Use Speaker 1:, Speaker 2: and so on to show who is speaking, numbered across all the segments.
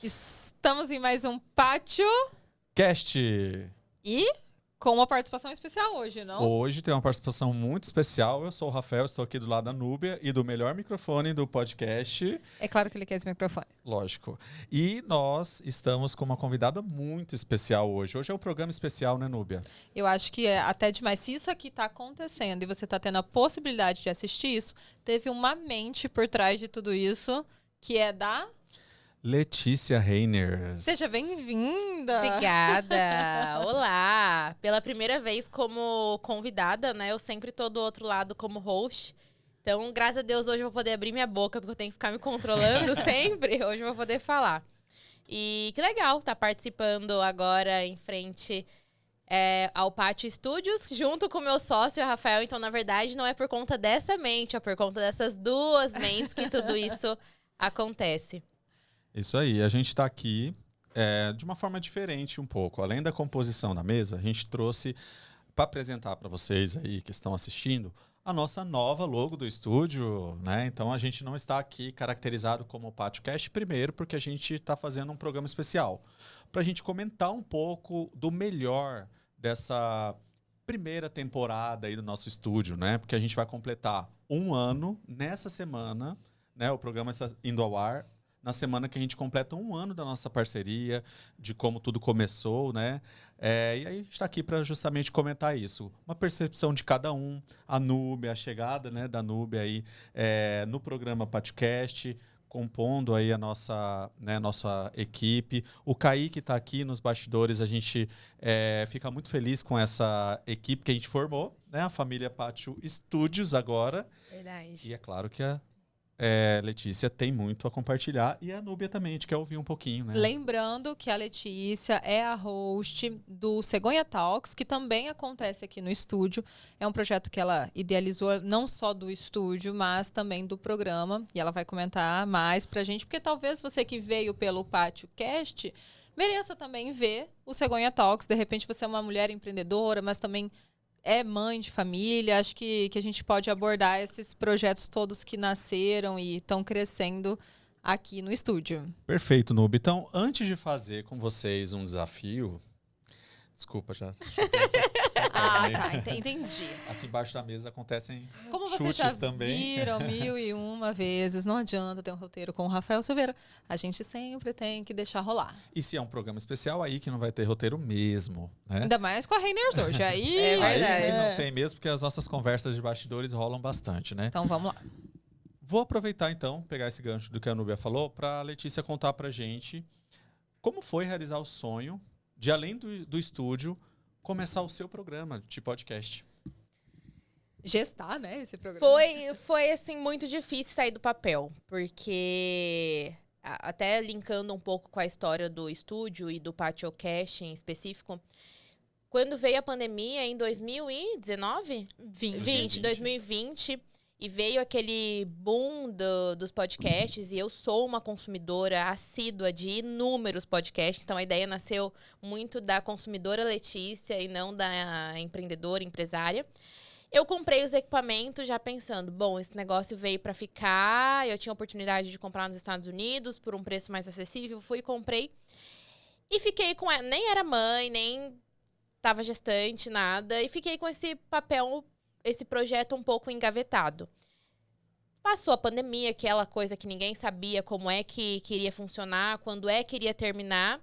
Speaker 1: Estamos em mais um Pátio
Speaker 2: Cast.
Speaker 1: E com uma participação especial hoje, não?
Speaker 2: Hoje tem uma participação muito especial. Eu sou o Rafael, estou aqui do lado da Núbia e do melhor microfone do podcast.
Speaker 1: É claro que ele quer esse microfone.
Speaker 2: Lógico. E nós estamos com uma convidada muito especial hoje. Hoje é um programa especial, né, Núbia?
Speaker 1: Eu acho que é até demais. Se isso aqui está acontecendo e você está tendo a possibilidade de assistir isso, teve uma mente por trás de tudo isso, que é da...
Speaker 2: Letícia Reiners.
Speaker 1: Seja bem-vinda!
Speaker 3: Obrigada! Olá! Pela primeira vez como convidada, né? Eu sempre tô do outro lado como host. Então, graças a Deus, hoje eu vou poder abrir minha boca, porque eu tenho que ficar me controlando sempre. Hoje eu vou poder falar. E que legal estar participando agora em frente ao Pátio Studios, junto com o meu sócio, Rafael. Então, na verdade, não é por conta dessa mente, é por conta dessas duas mentes que tudo isso acontece.
Speaker 2: Isso aí, a gente está aqui de uma forma diferente um pouco. Além da composição da mesa, a gente trouxe para apresentar para vocês aí que estão assistindo a nossa nova logo do estúdio, né? Então a gente não está aqui caracterizado como PátioCast, primeiro porque a gente está fazendo um programa especial para a gente comentar um pouco do melhor dessa primeira temporada aí do nosso estúdio, né? Porque a gente vai completar um ano nessa semana, né? O programa está indo ao ar na semana que a gente completa um ano da nossa parceria, de como tudo começou, né? E aí a gente está aqui para justamente comentar isso. Uma percepção de cada um, a Núbia, a chegada, né, da Núbia aí no programa PátioCast, compondo aí a nossa equipe. O Kaique está aqui nos bastidores, a gente fica muito feliz com essa equipe que a gente formou, né? A família Pátio Studios agora.
Speaker 3: Verdade.
Speaker 2: E é claro que a Letícia tem muito a compartilhar e a Núbia também, a gente quer ouvir um pouquinho, né?
Speaker 1: Lembrando que a Letícia é a host do Cegonha Talks, que também acontece aqui no estúdio. É um projeto que ela idealizou não só do estúdio, mas também do programa. E ela vai comentar mais pra gente, porque talvez você que veio pelo PátioCast mereça também ver o Cegonha Talks. De repente você é uma mulher empreendedora, mas também é mãe de família. Acho que a gente pode abordar esses projetos todos que nasceram e estão crescendo aqui no estúdio.
Speaker 2: Perfeito, Núbia. Então, antes de fazer com vocês um desafio... Desculpa, já chutei só
Speaker 1: Tá, entendi.
Speaker 2: Aqui embaixo da mesa acontecem
Speaker 1: Como vocês
Speaker 2: chutes
Speaker 1: já
Speaker 2: também.
Speaker 1: viram 1001 vezes, não adianta ter um roteiro com o Rafael Silveira. A gente sempre tem que deixar rolar.
Speaker 2: E se é um programa especial, aí que não vai ter roteiro mesmo, né?
Speaker 1: Ainda mais com a Reiners hoje. Aí,
Speaker 3: É verdade.
Speaker 2: Aí não tem mesmo, porque as nossas conversas de bastidores rolam bastante, né?
Speaker 1: Então vamos lá.
Speaker 2: Vou aproveitar, então, pegar esse gancho do que a Núbia falou, para a Letícia contar pra gente como foi realizar o sonho de, além do estúdio, começar o seu programa de podcast.
Speaker 1: Gestar, né, esse programa.
Speaker 3: Foi assim, muito difícil sair do papel, porque até linkando um pouco com a história do estúdio e do PátioCast em específico, quando veio a pandemia em 2019? 2020, e veio aquele boom dos podcasts, e eu sou uma consumidora assídua de inúmeros podcasts, então a ideia nasceu muito da consumidora Letícia e não da empreendedora, empresária. Eu comprei os equipamentos já pensando, bom, esse negócio veio para ficar, eu tinha a oportunidade de comprar nos Estados Unidos por um preço mais acessível, fui e comprei. E fiquei com ela, nem era mãe, nem estava gestante, nada, e fiquei com esse papel, esse projeto um pouco engavetado. Passou a pandemia, aquela coisa que ninguém sabia como é que iria funcionar, quando é que iria terminar.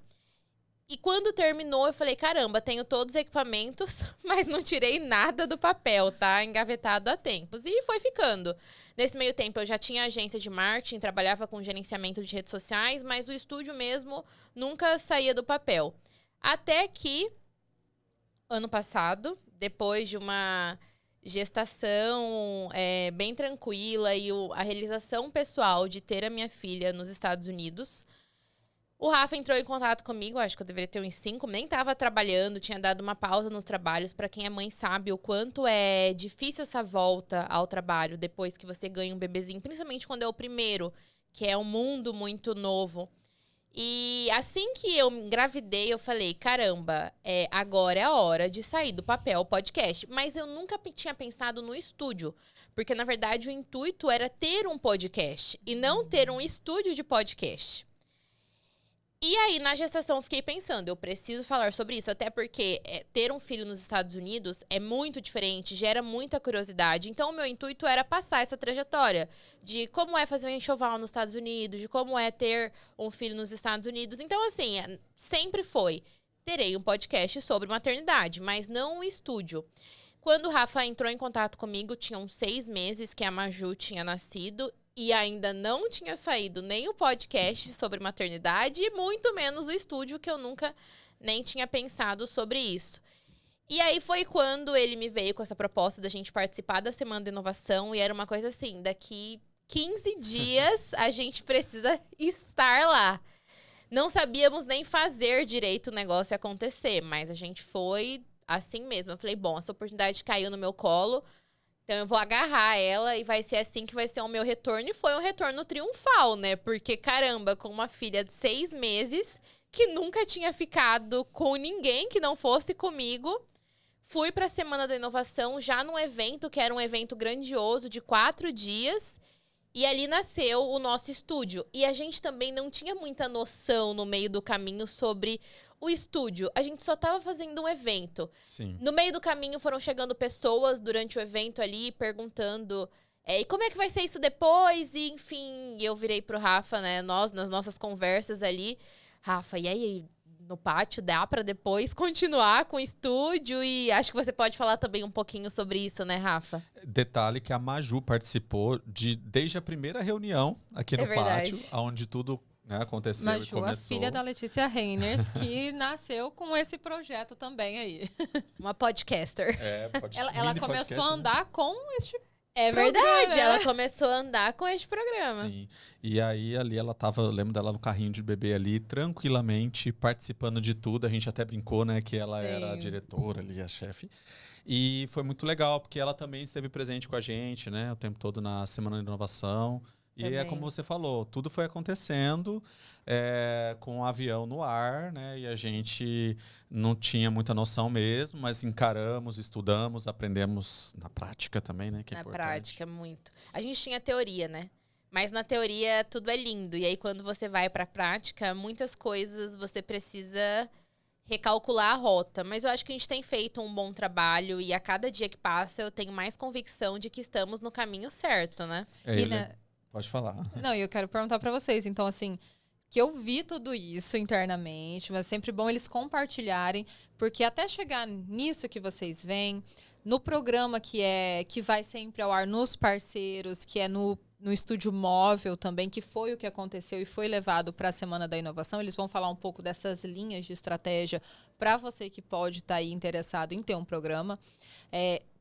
Speaker 3: E quando terminou, eu falei, caramba, tenho todos os equipamentos, mas não tirei nada do papel, tá engavetado há tempos. E foi ficando. Nesse meio tempo, eu já tinha agência de marketing, trabalhava com gerenciamento de redes sociais, mas o estúdio mesmo nunca saía do papel. Até que, ano passado, depois de uma gestação bem tranquila e a realização pessoal de ter a minha filha nos Estados Unidos, o Rafa entrou em contato comigo, acho que eu deveria ter uns 5, nem estava trabalhando, tinha dado uma pausa nos trabalhos. Para quem é mãe sabe o quanto é difícil essa volta ao trabalho depois que você ganha um bebezinho, principalmente quando é o primeiro, que é um mundo muito novo. E assim que eu engravidei, eu falei, caramba, agora é a hora de sair do papel podcast. Mas eu nunca tinha pensado no estúdio, porque na verdade o intuito era ter um podcast e não ter um estúdio de podcast. E aí, na gestação, eu fiquei pensando, eu preciso falar sobre isso, até porque ter um filho nos Estados Unidos é muito diferente, gera muita curiosidade. Então, o meu intuito era passar essa trajetória de como é fazer um enxoval nos Estados Unidos, de como é ter um filho nos Estados Unidos. Então, assim, sempre foi. Terei um podcast sobre maternidade, mas não um estúdio. Quando o Rafa entrou em contato comigo, tinham 6 meses que a Maju tinha nascido. E ainda não tinha saído nem o podcast sobre maternidade e muito menos o estúdio, que eu nunca nem tinha pensado sobre isso. E aí foi quando ele me veio com essa proposta da gente participar da Semana da Inovação. E era uma coisa assim, daqui 15 dias a gente precisa estar lá. Não sabíamos nem fazer direito o negócio acontecer, mas a gente foi assim mesmo. Eu falei, bom, essa oportunidade caiu no meu colo. Então, eu vou agarrar ela e vai ser assim que vai ser o meu retorno. E foi um retorno triunfal, né? Porque, caramba, com uma filha de 6 meses, que nunca tinha ficado com ninguém que não fosse comigo, fui para a Semana da Inovação, já num evento, que era um evento grandioso, de 4 dias. E ali nasceu o nosso estúdio. E a gente também não tinha muita noção no meio do caminho sobre o estúdio. A gente só estava fazendo um evento.
Speaker 2: Sim.
Speaker 3: No meio do caminho foram chegando pessoas durante o evento ali, perguntando e como é que vai ser isso depois? E, enfim, eu virei pro Rafa, né? Nós, nas nossas conversas ali. Rafa, e aí, no pátio, dá para depois continuar com o estúdio? E acho que você pode falar também um pouquinho sobre isso, né, Rafa?
Speaker 2: Detalhe que a Maju participou desde a primeira reunião aqui no pátio, onde tudo aconteceu
Speaker 1: Maju,
Speaker 2: e começou.
Speaker 1: A filha da Letícia Reiners, que nasceu com esse projeto também aí.
Speaker 3: Uma podcaster.
Speaker 1: Ela começou a andar com este
Speaker 3: É verdade, ela começou a andar com este programa.
Speaker 2: Sim, e aí ali ela tava, eu lembro dela no carrinho de bebê ali, tranquilamente, participando de tudo. A gente até brincou, né, que ela era a diretora ali, a chefe. E foi muito legal, porque ela também esteve presente com a gente, né, o tempo todo na Semana de Inovação. E é como você falou, tudo foi acontecendo com o avião no ar, né? E a gente não tinha muita noção mesmo, mas encaramos, estudamos, aprendemos na prática também, né? Que é
Speaker 3: na
Speaker 2: importante.
Speaker 3: Prática, muito. A gente tinha teoria, né? Mas na teoria tudo é lindo. E aí quando você vai pra prática, muitas coisas você precisa recalcular a rota. Mas eu acho que a gente tem feito um bom trabalho e a cada dia que passa eu tenho mais convicção de que estamos no caminho certo, né?
Speaker 2: Pode falar.
Speaker 1: Não, e eu quero perguntar pra vocês, então, assim, que eu vi tudo isso internamente, mas é sempre bom eles compartilharem, porque até chegar nisso que vocês veem, no programa que vai sempre ao ar nos parceiros, que é no estúdio móvel também, que foi o que aconteceu e foi levado para a Semana da Inovação, eles vão falar um pouco dessas linhas de estratégia para você que pode estar aí interessado em ter um programa.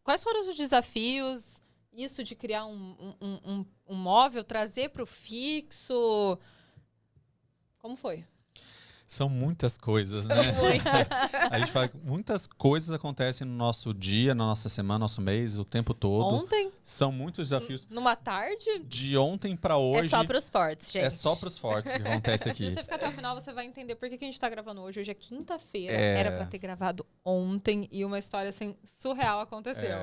Speaker 1: Quais foram os desafios? Isso de criar um móvel, trazer para o fixo. Como foi?
Speaker 2: São muitas coisas, né? A gente fala que muitas coisas acontecem no nosso dia, na nossa semana, nosso mês, o tempo todo.
Speaker 1: Ontem?
Speaker 2: São muitos desafios.
Speaker 1: Numa tarde?
Speaker 2: De ontem para hoje.
Speaker 3: É só pros fortes, gente.
Speaker 2: É só pros fortes que acontece aqui.
Speaker 1: Se você ficar até o final, você vai entender por que a gente tá gravando hoje. Hoje é quinta-feira. Era para ter gravado ontem e uma história assim, surreal aconteceu.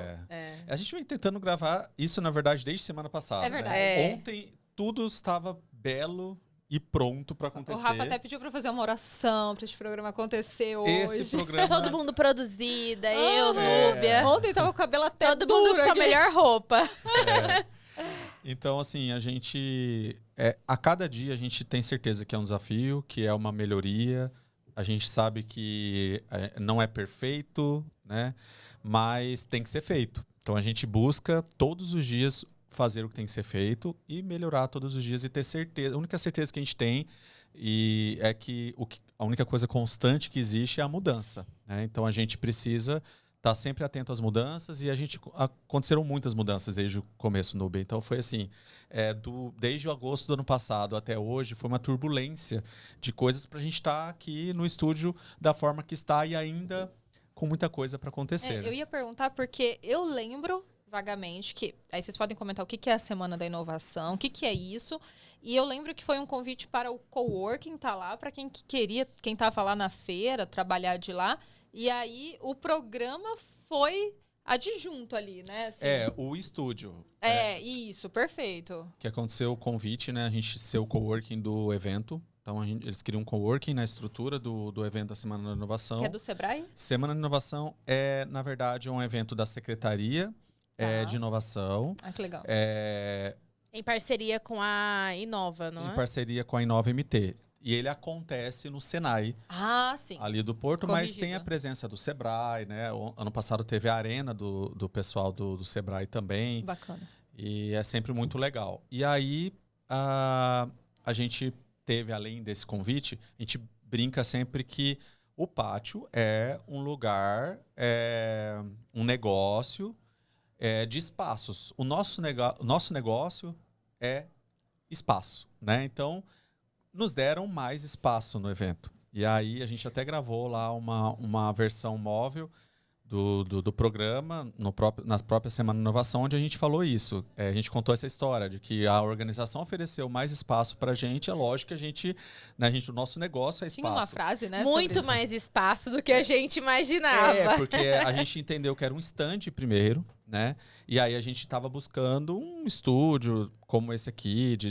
Speaker 2: A gente vem tentando gravar isso, na verdade, desde semana passada.
Speaker 1: É verdade.
Speaker 2: Né? Ontem tudo estava belo e pronto para acontecer.
Speaker 1: O Rafa até pediu para fazer uma oração para esse programa acontecer hoje.
Speaker 2: Esse programa...
Speaker 3: Todo mundo produzida, eu, Núbia.
Speaker 1: Ontem tava com o cabelo até
Speaker 3: todo mundo com sua melhor roupa.
Speaker 2: Então, assim, a gente... a cada dia a gente tem certeza que é um desafio, que é uma melhoria. A gente sabe que não é perfeito, né? Mas tem que ser feito. Então, a gente busca todos os dias fazer o que tem que ser feito e melhorar todos os dias e ter certeza. A única certeza que a gente tem é que a única coisa constante que existe é a mudança, né? Então a gente precisa estar sempre atento às mudanças e aconteceram muitas mudanças desde o começo no Nubia. Então foi assim, desde o agosto do ano passado até hoje foi uma turbulência de coisas para a gente estar aqui no estúdio da forma que está e ainda com muita coisa para acontecer.
Speaker 1: Eu ia perguntar porque eu lembro vagamente que... Aí vocês podem comentar o que é a Semana da Inovação, o que é isso. E eu lembro que foi um convite para o coworking tá lá, para quem queria, quem estava lá na feira, trabalhar de lá. E aí o programa foi adjunto ali, né? Assim,
Speaker 2: o estúdio.
Speaker 1: Isso, perfeito.
Speaker 2: Que aconteceu o convite, né? A gente ser o coworking do evento. Então, eles criam um coworking na estrutura do evento da Semana da Inovação.
Speaker 1: Que é do Sebrae?
Speaker 2: Semana da Inovação é, na verdade, um evento da Secretaria de Inovação.
Speaker 1: Ah, que legal.
Speaker 3: Em parceria com a Inova, não é?
Speaker 2: Em parceria com a Inova MT. E ele acontece no Senai,
Speaker 1: Sim.
Speaker 2: ali do Porto,
Speaker 1: Corrigido.
Speaker 2: mas tem a presença do Sebrae, né? Ano passado teve a arena do pessoal do Sebrae também.
Speaker 1: Bacana.
Speaker 2: E é sempre muito legal. E aí, a gente teve, além desse convite, a gente brinca sempre que o pátio é um lugar, um negócio de espaços. O nosso negócio é espaço, né? Então, nos deram mais espaço no evento. E aí a gente até gravou lá uma versão móvel do programa nas próprias Semana de Inovação, onde a gente falou isso. A gente contou essa história de que a organização ofereceu mais espaço para a gente. É lógico que a gente, o nosso negócio é espaço.
Speaker 1: Tinha uma frase, né?
Speaker 3: Muito mais espaço do que a gente imaginava.
Speaker 2: Porque a gente entendeu que era um stand primeiro, né? E aí a gente estava buscando um estúdio como esse aqui, de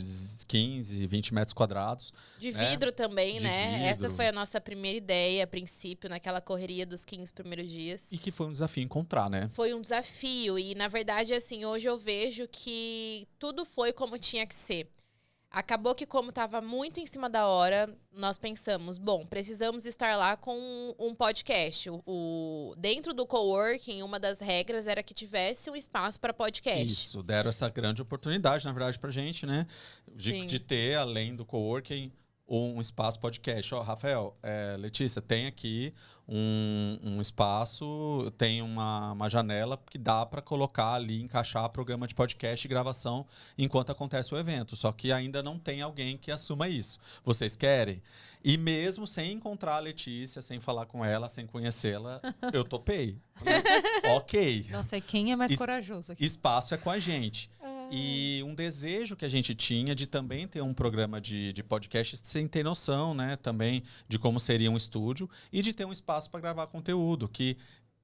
Speaker 2: 15, 20 metros quadrados.
Speaker 3: De vidro também,
Speaker 2: De
Speaker 3: né?
Speaker 2: vidro.
Speaker 3: Essa foi a nossa primeira ideia, a princípio, naquela correria dos 15 primeiros dias.
Speaker 2: E que foi um desafio encontrar, né?
Speaker 3: Foi um desafio. E, na verdade, assim, hoje eu vejo que tudo foi como tinha que ser. Acabou que, como estava muito em cima da hora, nós pensamos, bom, precisamos estar lá com um podcast. Dentro do coworking, uma das regras era que tivesse um espaço para podcast.
Speaker 2: Isso, deram essa grande oportunidade, na verdade, pra gente, né? De ter, além do coworking, um espaço podcast. Rafael, Letícia, tem aqui um espaço, tem uma janela que dá para colocar ali, encaixar programa de podcast e gravação enquanto acontece o evento. Só que ainda não tem alguém que assuma isso. Vocês querem? E mesmo sem encontrar a Letícia, sem falar com ela, sem conhecê-la, eu topei. Ok.
Speaker 1: Não sei quem é mais corajoso aqui.
Speaker 2: Espaço é com a gente. E um desejo que a gente tinha de também ter um programa de podcast sem ter noção, né? Também de como seria um estúdio e de ter um espaço para gravar conteúdo, que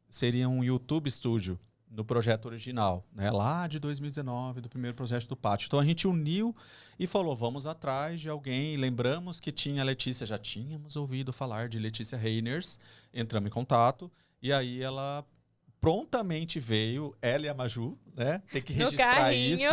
Speaker 2: seria um YouTube Studio no projeto original, né? Lá de 2019, do primeiro projeto do Pátio. Então a gente uniu e falou, vamos atrás de alguém. Lembramos que tinha a Letícia, já tínhamos ouvido falar de Letícia Reiners, entramos em contato e aí ela prontamente veio, ela e a Maju, né? Tem que registrar isso.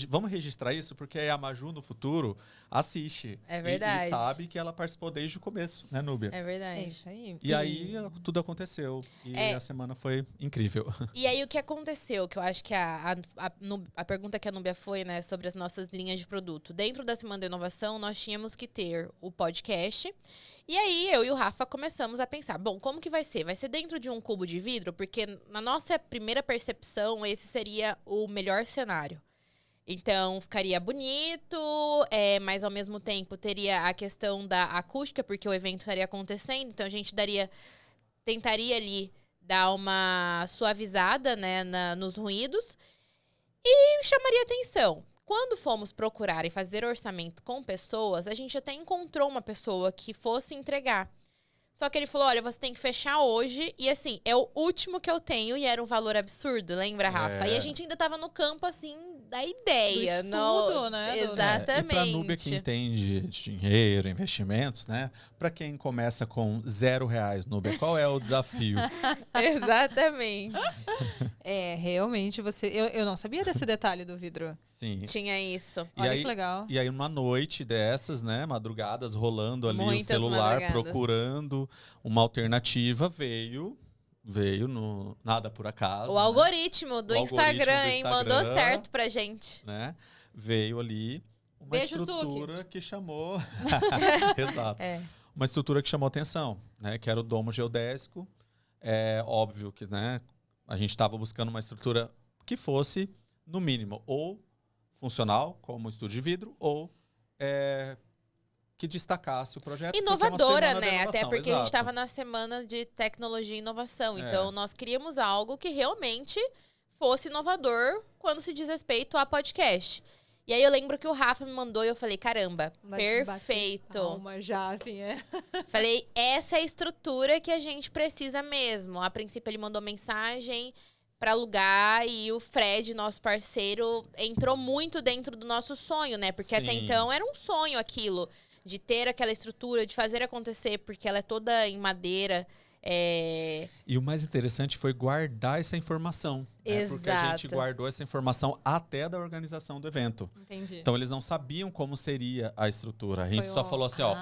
Speaker 2: Vamos registrar isso, porque a Maju, no futuro, assiste.
Speaker 3: É verdade.
Speaker 2: E sabe que ela participou desde o começo, né, Núbia?
Speaker 3: É verdade.
Speaker 1: É isso aí.
Speaker 2: E aí, tudo aconteceu. E a semana foi incrível.
Speaker 3: E aí, o que aconteceu? Que eu acho que a pergunta que a Núbia foi, né, sobre as nossas linhas de produto. Dentro da Semana da Inovação, nós tínhamos que ter o podcast. E aí, eu e o Rafa começamos a pensar, bom, como que vai ser? Vai ser dentro de um cubo de vidro? Porque na nossa primeira percepção, esse seria o melhor cenário. Então, ficaria bonito, mas ao mesmo tempo teria a questão da acústica, porque o evento estaria acontecendo. Então, a gente tentaria ali dar uma suavizada, né, nos ruídos e chamaria atenção. Quando fomos procurar e fazer orçamento com pessoas, a gente até encontrou uma pessoa que fosse entregar. Só que ele falou, olha, você tem que fechar hoje. E assim, é o último que eu tenho e era um valor absurdo, lembra, Rafa? E a gente ainda tava no campo, assim, da ideia.
Speaker 1: Do estudo, né?
Speaker 3: Exatamente.
Speaker 2: E pra Núbia que entende de dinheiro, investimentos, né? Pra quem começa com R$0, Núbia, qual é o desafio?
Speaker 3: Exatamente.
Speaker 1: Realmente você... Eu não sabia desse detalhe do vidro.
Speaker 2: Sim.
Speaker 3: Tinha isso.
Speaker 1: Olha que legal.
Speaker 2: E aí, uma noite dessas, né? Madrugadas rolando ali
Speaker 3: Muitas
Speaker 2: o celular,
Speaker 3: madrugadas.
Speaker 2: Procurando uma alternativa, veio no nada por acaso.
Speaker 3: O algoritmo do Instagram, hein? Mandou certo pra gente.
Speaker 2: Né? Veio ali uma
Speaker 1: Beijo,
Speaker 2: estrutura
Speaker 1: Zucchi.
Speaker 2: que chamou... Exato. Uma estrutura que chamou atenção, né? Que era o domo geodésico. É óbvio que, né, a gente estava buscando uma estrutura que fosse, no mínimo, ou funcional, como estúdio de vidro, ou que destacasse o projeto.
Speaker 3: Inovadora, né? Até porque
Speaker 2: exato.
Speaker 3: a gente estava na semana de tecnologia e inovação. Então, nós queríamos algo que realmente fosse inovador quando se diz respeito a podcast. E aí eu lembro que o Rafa me mandou e eu falei, caramba, perfeito.
Speaker 1: Palma já, assim,
Speaker 3: Falei, essa é a estrutura que a gente precisa mesmo. A princípio ele mandou mensagem para alugar e o Fred, nosso parceiro, entrou muito dentro do nosso sonho, né? Porque até então era um sonho aquilo. de ter aquela estrutura, de fazer acontecer, porque ela é toda em madeira.
Speaker 2: E o mais interessante foi guardar essa informação. Né? Porque a gente guardou essa informação até da organização do evento.
Speaker 1: Entendi.
Speaker 2: Então, eles não sabiam como seria a estrutura. A gente só falou assim, ó,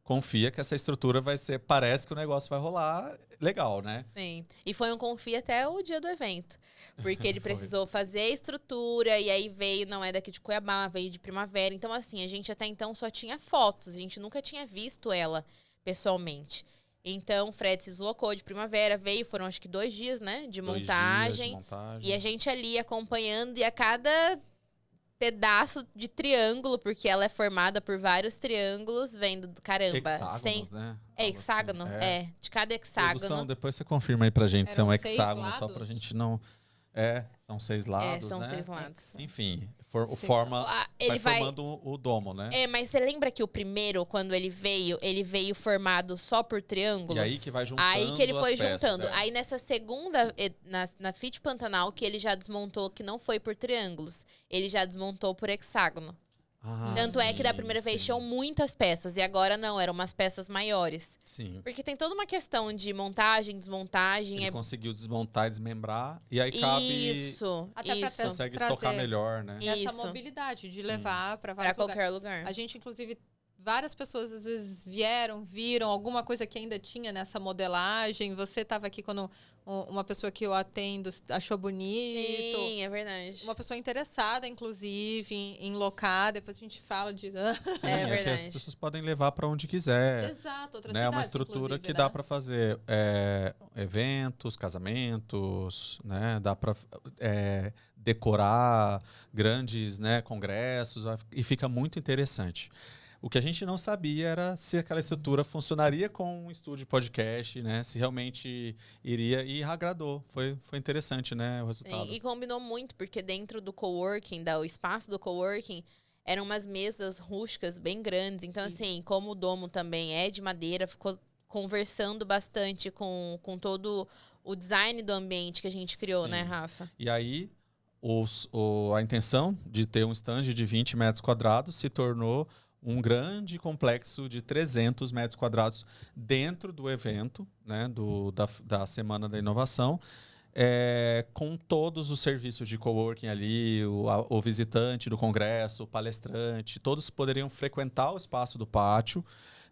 Speaker 2: confia que essa estrutura vai ser... Parece que o negócio vai rolar legal, né?
Speaker 3: Sim. E foi um confia até o dia do evento. Porque ele precisou fazer a estrutura, e aí veio, não é daqui de Cuiabá, veio de Primavera. Então, assim, a gente até então só tinha fotos. A gente nunca tinha visto ela pessoalmente. Então, o Fred se deslocou de Primavera, veio, foram acho que 2 dias, né, de montagem. E a gente ali acompanhando, e a cada pedaço de triângulo, porque ela é formada por vários triângulos, vendo, caramba.
Speaker 2: Hexágonos, né?
Speaker 3: É hexágono? Assim, de cada hexágono.
Speaker 2: Produção, depois você confirma aí pra gente se é um hexágono, só pra gente não... são 6 lados,
Speaker 3: são
Speaker 2: né?
Speaker 3: 6 lados.
Speaker 2: Enfim, vai formando o domo, né?
Speaker 3: Mas você lembra que o primeiro, quando ele veio formado só por triângulos?
Speaker 2: E aí que vai juntando.
Speaker 3: Aí que ele foi juntando.
Speaker 2: Peças,
Speaker 3: Aí nessa segunda, na Fit Pantanal, que ele já desmontou, que não foi por triângulos, ele já desmontou por hexágono. Tanto é que da primeira vez tinham muitas peças, e agora não, eram umas peças maiores.
Speaker 2: Sim.
Speaker 3: Porque tem toda uma questão de montagem, desmontagem.
Speaker 2: Ele conseguiu desmontar e desmembrar, e aí cabe...
Speaker 3: Isso.
Speaker 2: Consegue estocar melhor, né?
Speaker 1: Essa mobilidade de levar para vários
Speaker 3: qualquer lugar.
Speaker 1: A gente, inclusive, várias pessoas às vezes viram alguma coisa que ainda tinha nessa modelagem. Você estava aqui quando uma pessoa que eu atendo achou bonito.
Speaker 3: Sim, é verdade.
Speaker 1: Uma pessoa interessada, inclusive, em locar. Depois a gente fala de...
Speaker 2: Sim, é que as pessoas podem levar para onde quiser.
Speaker 1: Exato, outras
Speaker 2: né? Uma estrutura que dá para fazer eventos, casamentos, né? Dá para decorar grandes, né, congressos, e fica muito interessante. O que a gente não sabia era se aquela estrutura funcionaria com um estúdio de podcast, né? Se realmente iria, e agradou. Foi interessante, né, o resultado.
Speaker 3: Sim, e combinou muito, porque dentro do coworking, o espaço do coworking, eram umas mesas rústicas bem grandes. Então, assim, como o domo também é de madeira, ficou conversando bastante com todo o design do ambiente que a gente criou, né, Rafa?
Speaker 2: E aí, a intenção de ter um stand de 20 metros quadrados se tornou um grande complexo de 300 metros quadrados dentro do evento, né, da Semana da Inovação, com todos os serviços de coworking ali, o visitante do congresso, o palestrante, todos poderiam frequentar o espaço do pátio.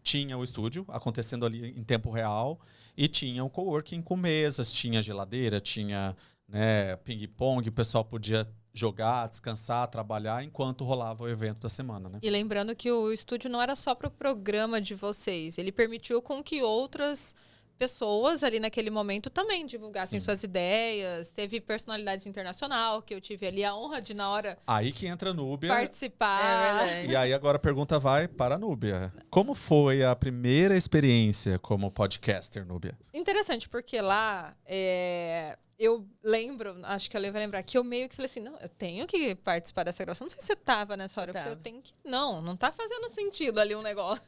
Speaker 2: Tinha o estúdio acontecendo ali em tempo real e tinha o coworking com mesas, tinha geladeira, tinha, né, ping-pong, o pessoal podia jogar, descansar, trabalhar enquanto rolava o evento da semana, né?
Speaker 1: E lembrando que o estúdio não era só para o programa de vocês, ele permitiu com que outras pessoas ali naquele momento também divulgassem suas ideias. Teve personalidades internacional, que eu tive ali a honra de, na hora...
Speaker 2: Aí que entra a Núbia.
Speaker 1: Participar.
Speaker 2: E aí agora a pergunta vai para a Núbia. Como foi a primeira experiência como podcaster, Núbia?
Speaker 1: Interessante, porque lá... eu lembro, acho que a Lê vai lembrar, que eu meio que falei assim, não, eu tenho que participar dessa gravação. Não sei se você tava nessa hora, porque eu tenho que... Não tá fazendo sentido ali um negócio.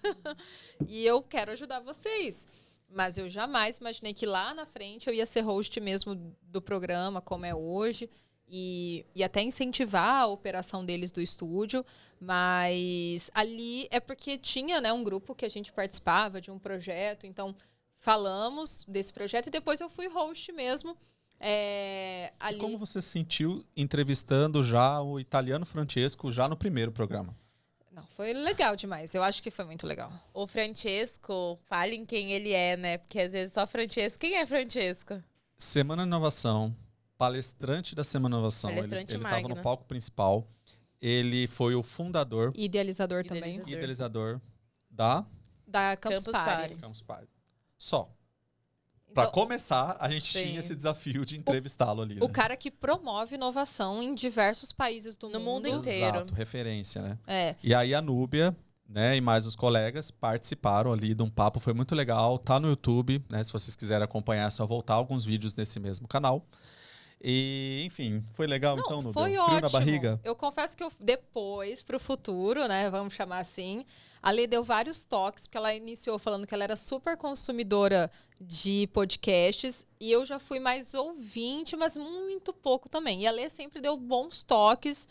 Speaker 1: E eu quero ajudar vocês. Mas eu jamais imaginei que lá na frente eu ia ser host mesmo do programa, como é hoje. E até incentivar a operação deles do estúdio. Mas ali é porque tinha, né, um grupo que a gente participava de um projeto. Então, falamos desse projeto e depois eu fui host mesmo. Ali...
Speaker 2: Como você se sentiu entrevistando já o italiano Francesco já no primeiro programa?
Speaker 1: Não, foi legal demais. Eu acho que foi muito legal.
Speaker 3: O Francesco, falem quem ele é, né? Porque às vezes só Francesco. Quem é Francesco?
Speaker 2: Semana de Inovação, palestrante da Semana de Inovação. Ele estava no palco principal. Ele foi o fundador.
Speaker 1: Idealizador também.
Speaker 2: Idealizador da
Speaker 1: Campus Party.
Speaker 2: Campus Party. Só. Para começar, a gente tinha esse desafio de entrevistá-lo ali.
Speaker 1: O cara que promove inovação em diversos países do mundo.
Speaker 3: No mundo inteiro.
Speaker 2: Exato, referência, né? E aí a Núbia, né, e mais os colegas participaram ali de um papo, foi muito legal. Tá no YouTube, né? Se vocês quiserem acompanhar, é só voltar alguns vídeos nesse mesmo canal. E, enfim, foi legal então, Núbia?
Speaker 1: Foi
Speaker 2: Frio
Speaker 1: ótimo.
Speaker 2: na barriga?
Speaker 1: Eu confesso que depois, pro futuro, né, vamos chamar assim, a Lê deu vários toques, porque ela iniciou falando que ela era super consumidora de podcasts, e eu já fui mais ouvinte, mas muito pouco também. E a Lê sempre deu bons toques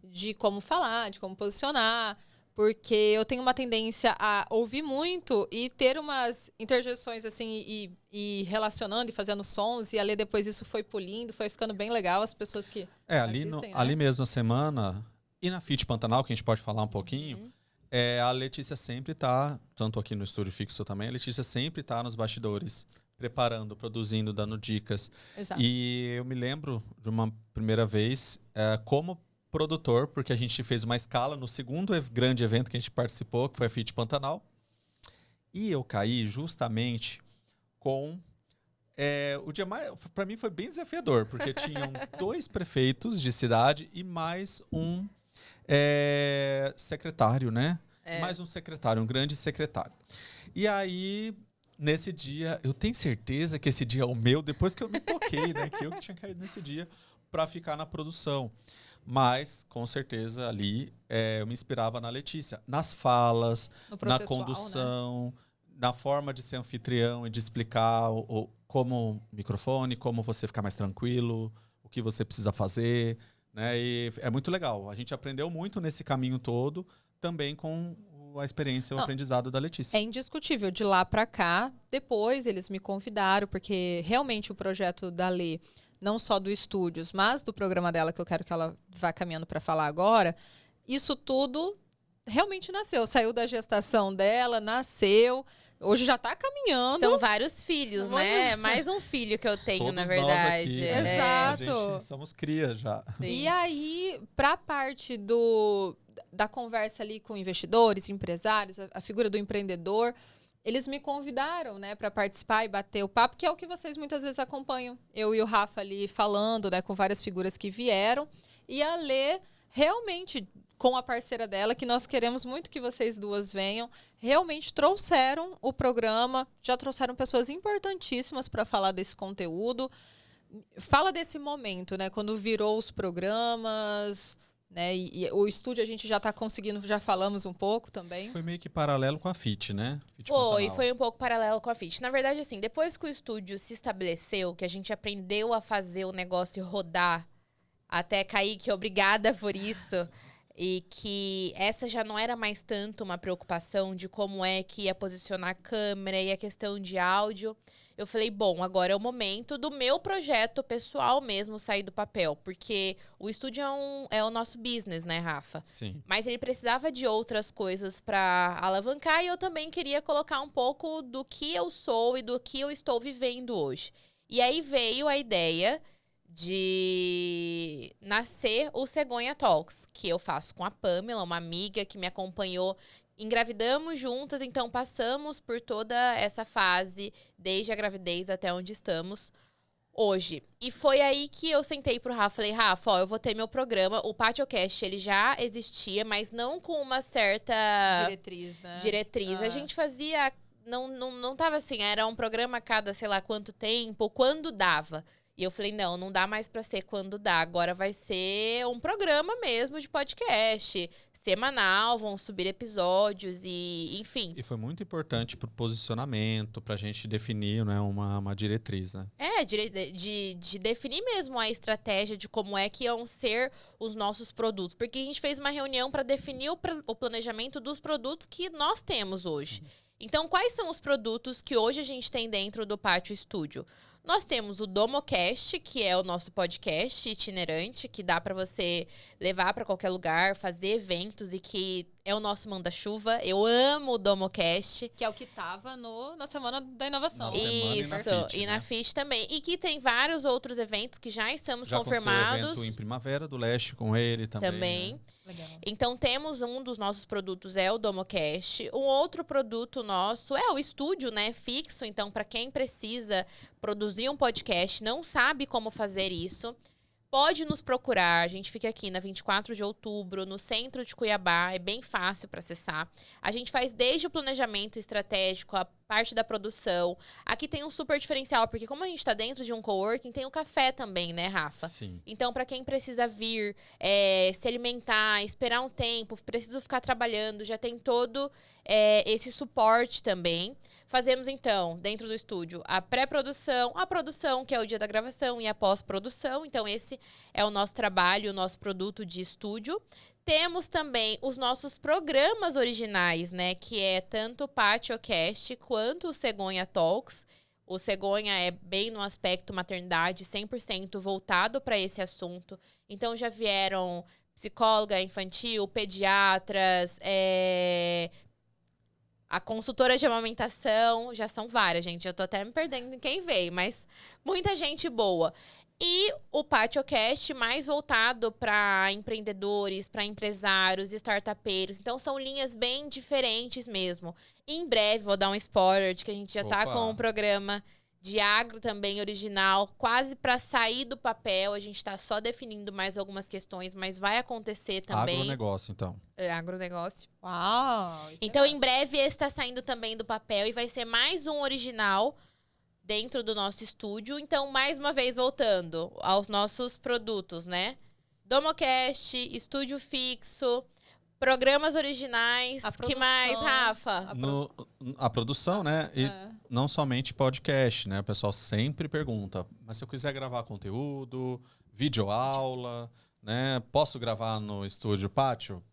Speaker 1: de como falar, de como posicionar, porque eu tenho uma tendência a ouvir muito e ter umas interjeições assim e relacionando e fazendo sons, e a Lê depois isso foi polindo, foi ficando bem legal, as pessoas que assistem, né?
Speaker 2: Ali mesmo na semana, e na Fit Pantanal, que a gente pode falar um pouquinho, a Letícia sempre tá, tanto aqui no estúdio fixo também, a Letícia sempre tá nos bastidores, preparando, produzindo, dando dicas.
Speaker 1: Exato.
Speaker 2: E eu me lembro de uma primeira vez, como produtor, porque a gente fez uma escala no segundo grande evento que a gente participou, que foi a Fit Pantanal. E eu caí justamente com... o dia mais... Para mim foi bem desafiador, porque tinham 2 prefeitos de cidade e mais um secretário, né? Mais um secretário, um grande secretário. E aí... Nesse dia, eu tenho certeza que esse dia é o meu, depois que eu me toquei, né? Que eu que tinha caído nesse dia para ficar na produção. Mas, com certeza, ali eu me inspirava na Letícia. Nas falas, na condução, né? Na forma de ser anfitrião e de explicar como microfone, como você ficar mais tranquilo, o que você precisa fazer, né? E é muito legal. A gente aprendeu muito nesse caminho todo, também com a experiência, o aprendizado da Letícia.
Speaker 1: É indiscutível. De lá para cá, depois eles me convidaram, porque realmente o projeto da Lê, não só do Estúdios, mas do programa dela, que eu quero que ela vá caminhando para falar agora, isso tudo realmente nasceu. Saiu da gestação dela, nasceu, hoje já está caminhando.
Speaker 3: São vários filhos, né? Mais um filho que eu tenho,
Speaker 2: todos
Speaker 3: na verdade.
Speaker 2: Nós aqui,
Speaker 1: Exato.
Speaker 2: A gente somos cria já.
Speaker 1: Sim. E aí, para a parte da conversa ali com investidores, empresários, a figura do empreendedor, eles me convidaram, né, para participar e bater o papo, que é o que vocês muitas vezes acompanham. Eu e o Rafa ali falando, né, com várias figuras que vieram. E a Lê, realmente, com a parceira dela, que nós queremos muito que vocês duas venham, realmente trouxeram o programa, já trouxeram pessoas importantíssimas para falar desse conteúdo. Fala desse momento, né, quando virou os programas... Né? E o estúdio a gente já está conseguindo, já falamos um pouco também.
Speaker 2: Foi meio que paralelo com a Fit, né?
Speaker 3: Foi um pouco paralelo com a Fit. Na verdade, assim, depois que o estúdio se estabeleceu, que a gente aprendeu a fazer o negócio rodar, até Kaique, obrigada por isso, e que essa já não era mais tanto uma preocupação de como é que ia posicionar a câmera e a questão de áudio. Eu falei, bom, agora é o momento do meu projeto pessoal mesmo sair do papel. Porque o estúdio é o nosso business, né, Rafa?
Speaker 2: Sim.
Speaker 3: Mas ele precisava de outras coisas para alavancar. E eu também queria colocar um pouco do que eu sou e do que eu estou vivendo hoje. E aí veio a ideia de nascer o Cegonha Talks, que eu faço com a Pamela, uma amiga que me acompanhou. Engravidamos juntas, então passamos por toda essa fase, desde a gravidez até onde estamos hoje. E foi aí que eu sentei pro Rafa, falei, Rafa, ó, eu vou ter meu programa, o PatioCast, ele já existia, mas não com uma certa...
Speaker 1: Diretriz, né?
Speaker 3: A gente fazia, não tava assim, era um programa a cada sei lá quanto tempo, quando dava. E eu falei, não dá mais pra ser quando dá, agora vai ser um programa mesmo de podcast, semanal, vão subir episódios e, enfim.
Speaker 2: E foi muito importante pro posicionamento, pra gente definir, né, uma diretriz, né?
Speaker 3: De definir mesmo a estratégia de como é que iam ser os nossos produtos. Porque a gente fez uma reunião para definir o planejamento dos produtos que nós temos hoje. Sim. Então, quais são os produtos que hoje a gente tem dentro do Pátio Estúdio? Nós temos o Domocast, que é o nosso podcast itinerante, que dá para você levar para qualquer lugar, fazer eventos e que é o nosso manda-chuva. Eu amo o Domocast.
Speaker 1: Que é o que tava na Semana da Inovação.
Speaker 3: Isso, e na Fit também. E que tem vários outros eventos que já estamos confirmados.
Speaker 2: Já evento em Primavera do Leste com ele também. Né?
Speaker 1: Legal.
Speaker 3: Então, temos um dos nossos produtos, é o Domocast. Um outro produto nosso é o estúdio, né, fixo. Então, para quem precisa produzir um podcast, não sabe como fazer isso, pode nos procurar. A gente fica aqui na 24 de outubro, no centro de Cuiabá. É bem fácil para acessar. A gente faz desde o planejamento estratégico, a parte da produção. Aqui tem um super diferencial, porque como a gente está dentro de um coworking, tem o café também, né, Rafa?
Speaker 2: Sim.
Speaker 3: Então, para quem precisa vir, se alimentar, esperar um tempo, preciso ficar trabalhando, já tem todo esse suporte também. Fazemos, então, dentro do estúdio, a pré-produção, a produção, que é o dia da gravação, e a pós-produção. Então, esse é o nosso trabalho, o nosso produto de estúdio. Temos também os nossos programas originais, né? Que é tanto o PatioCast quanto o Cegonha Talks. O Cegonha é bem no aspecto maternidade, 100% voltado para esse assunto. Então, já vieram psicóloga infantil, pediatras, a consultora de amamentação. Já são várias, gente. Eu tô até me perdendo em quem veio, mas muita gente boa. E o PatioCast mais voltado para empreendedores, para empresários, startupeiros. Então, são linhas bem diferentes mesmo. Em breve, vou dar um spoiler de que a gente já tá com um programa de agro também original, quase para sair do papel. A gente tá só definindo mais algumas questões, mas vai acontecer também.
Speaker 2: Agronegócio, então.
Speaker 3: Agronegócio.
Speaker 1: Uau!
Speaker 3: Então, em breve, esse tá saindo também do papel e vai ser mais um original dentro do nosso estúdio. Então, mais uma vez, voltando aos nossos produtos, né? Domocast, estúdio fixo, programas originais. Que mais, Rafa?
Speaker 2: A produção, né? E não somente podcast, né? O pessoal sempre pergunta, mas se eu quiser gravar conteúdo, videoaula, né? Posso gravar no estúdio Pátio?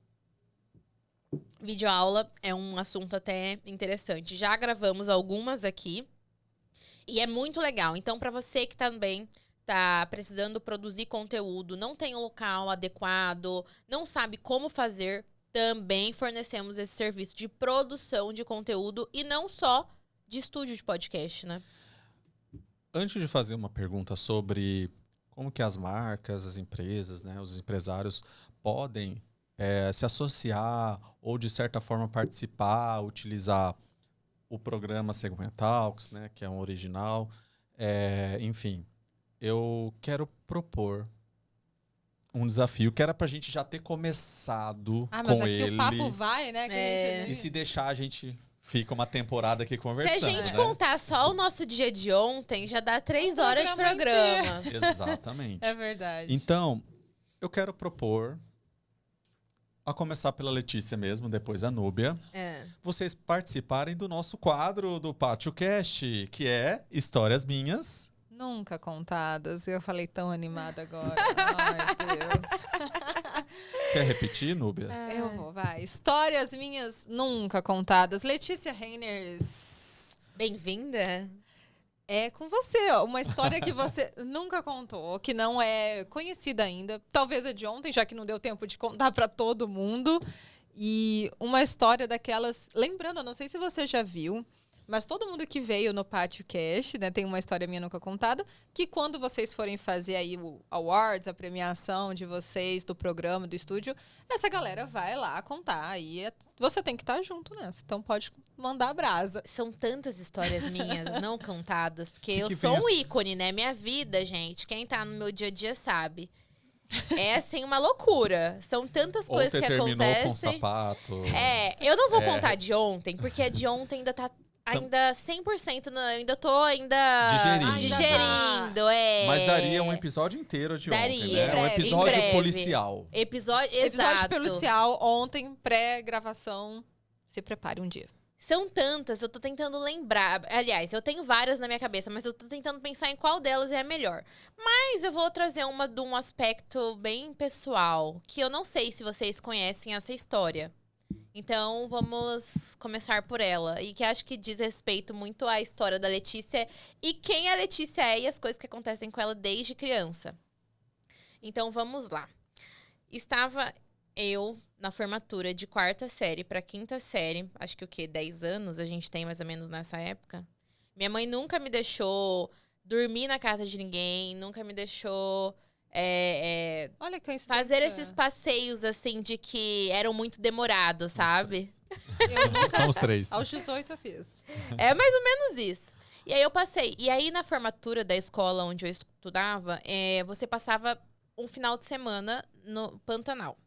Speaker 3: Videoaula é um assunto até interessante. Já gravamos algumas aqui. E é muito legal. Então, para você que também tá precisando produzir conteúdo, não tem um local adequado, não sabe como fazer, também fornecemos esse serviço de produção de conteúdo e não só de estúdio de podcast, né?
Speaker 2: Antes de fazer uma pergunta sobre como que as marcas, as empresas, né, os empresários podem se associar ou, de certa forma, participar, utilizar o programa Cegonha Talks, né, que é um original. Enfim, eu quero propor um desafio que era pra gente já ter começado com ele.
Speaker 1: Mas aqui o papo vai, né?
Speaker 2: E se deixar, a gente fica uma temporada aqui conversando.
Speaker 3: Se a gente contar só o nosso dia de ontem, já dá 3 horas de programa.
Speaker 2: Exatamente.
Speaker 1: É verdade.
Speaker 2: Então, eu quero propor, a começar pela Letícia mesmo, depois a Núbia, vocês participarem do nosso quadro do PatioCast, que é Histórias Minhas
Speaker 1: Nunca Contadas. Eu falei tão animada agora. Ai, Deus.
Speaker 2: Quer repetir, Núbia?
Speaker 1: Eu vou, vai. Histórias Minhas Nunca Contadas. Letícia Reiners.
Speaker 3: Bem-vinda.
Speaker 1: É com você, ó. Uma história que você nunca contou, que não é conhecida ainda. Talvez é de ontem, já que não deu tempo de contar para todo mundo. E uma história daquelas... Lembrando, eu não sei se você já viu, mas todo mundo que veio no PatioCast, né, tem uma história minha nunca contada, que quando vocês forem fazer aí o awards, a premiação de vocês, do programa, do estúdio, essa galera vai lá contar. E você tem que estar junto nessa. Então pode mandar brasa.
Speaker 3: São tantas histórias minhas não contadas, porque eu sou um ícone, né? Minha vida, gente, quem tá no meu dia a dia sabe. É, assim, uma loucura. São tantas coisas que acontecem.
Speaker 2: Terminou com sapato.
Speaker 3: Eu não vou contar de ontem, porque a de ontem ainda tá... Ainda 100%, eu ainda tô digerindo.
Speaker 2: Mas daria um episódio inteiro de ontem, né? Um
Speaker 3: breve,
Speaker 2: episódio policial.
Speaker 3: Episódio
Speaker 1: policial, ontem, pré-gravação. Se prepare um dia.
Speaker 3: São tantas, eu tô tentando lembrar. Aliás, eu tenho várias na minha cabeça, mas eu tô tentando pensar em qual delas é a melhor. Mas eu vou trazer uma de um aspecto bem pessoal, que eu não sei se vocês conhecem essa história. Então, vamos começar por ela. E que acho que diz respeito muito à história da Letícia e quem a Letícia é e as coisas que acontecem com ela desde criança. Então, vamos lá. Estava eu na formatura de 4ª série para 5ª série. Acho que 10 anos a gente tem mais ou menos nessa época. Minha mãe nunca me deixou dormir na casa de ninguém, nunca me deixou...
Speaker 1: Olha que
Speaker 3: fazer esses passeios, assim, de que eram muito demorados, sabe?
Speaker 2: Somos 3.
Speaker 1: Aos 18 eu fiz.
Speaker 3: É mais ou menos isso. E aí eu passei. E aí, na formatura da escola onde eu estudava, você passava um final de semana no Pantanal.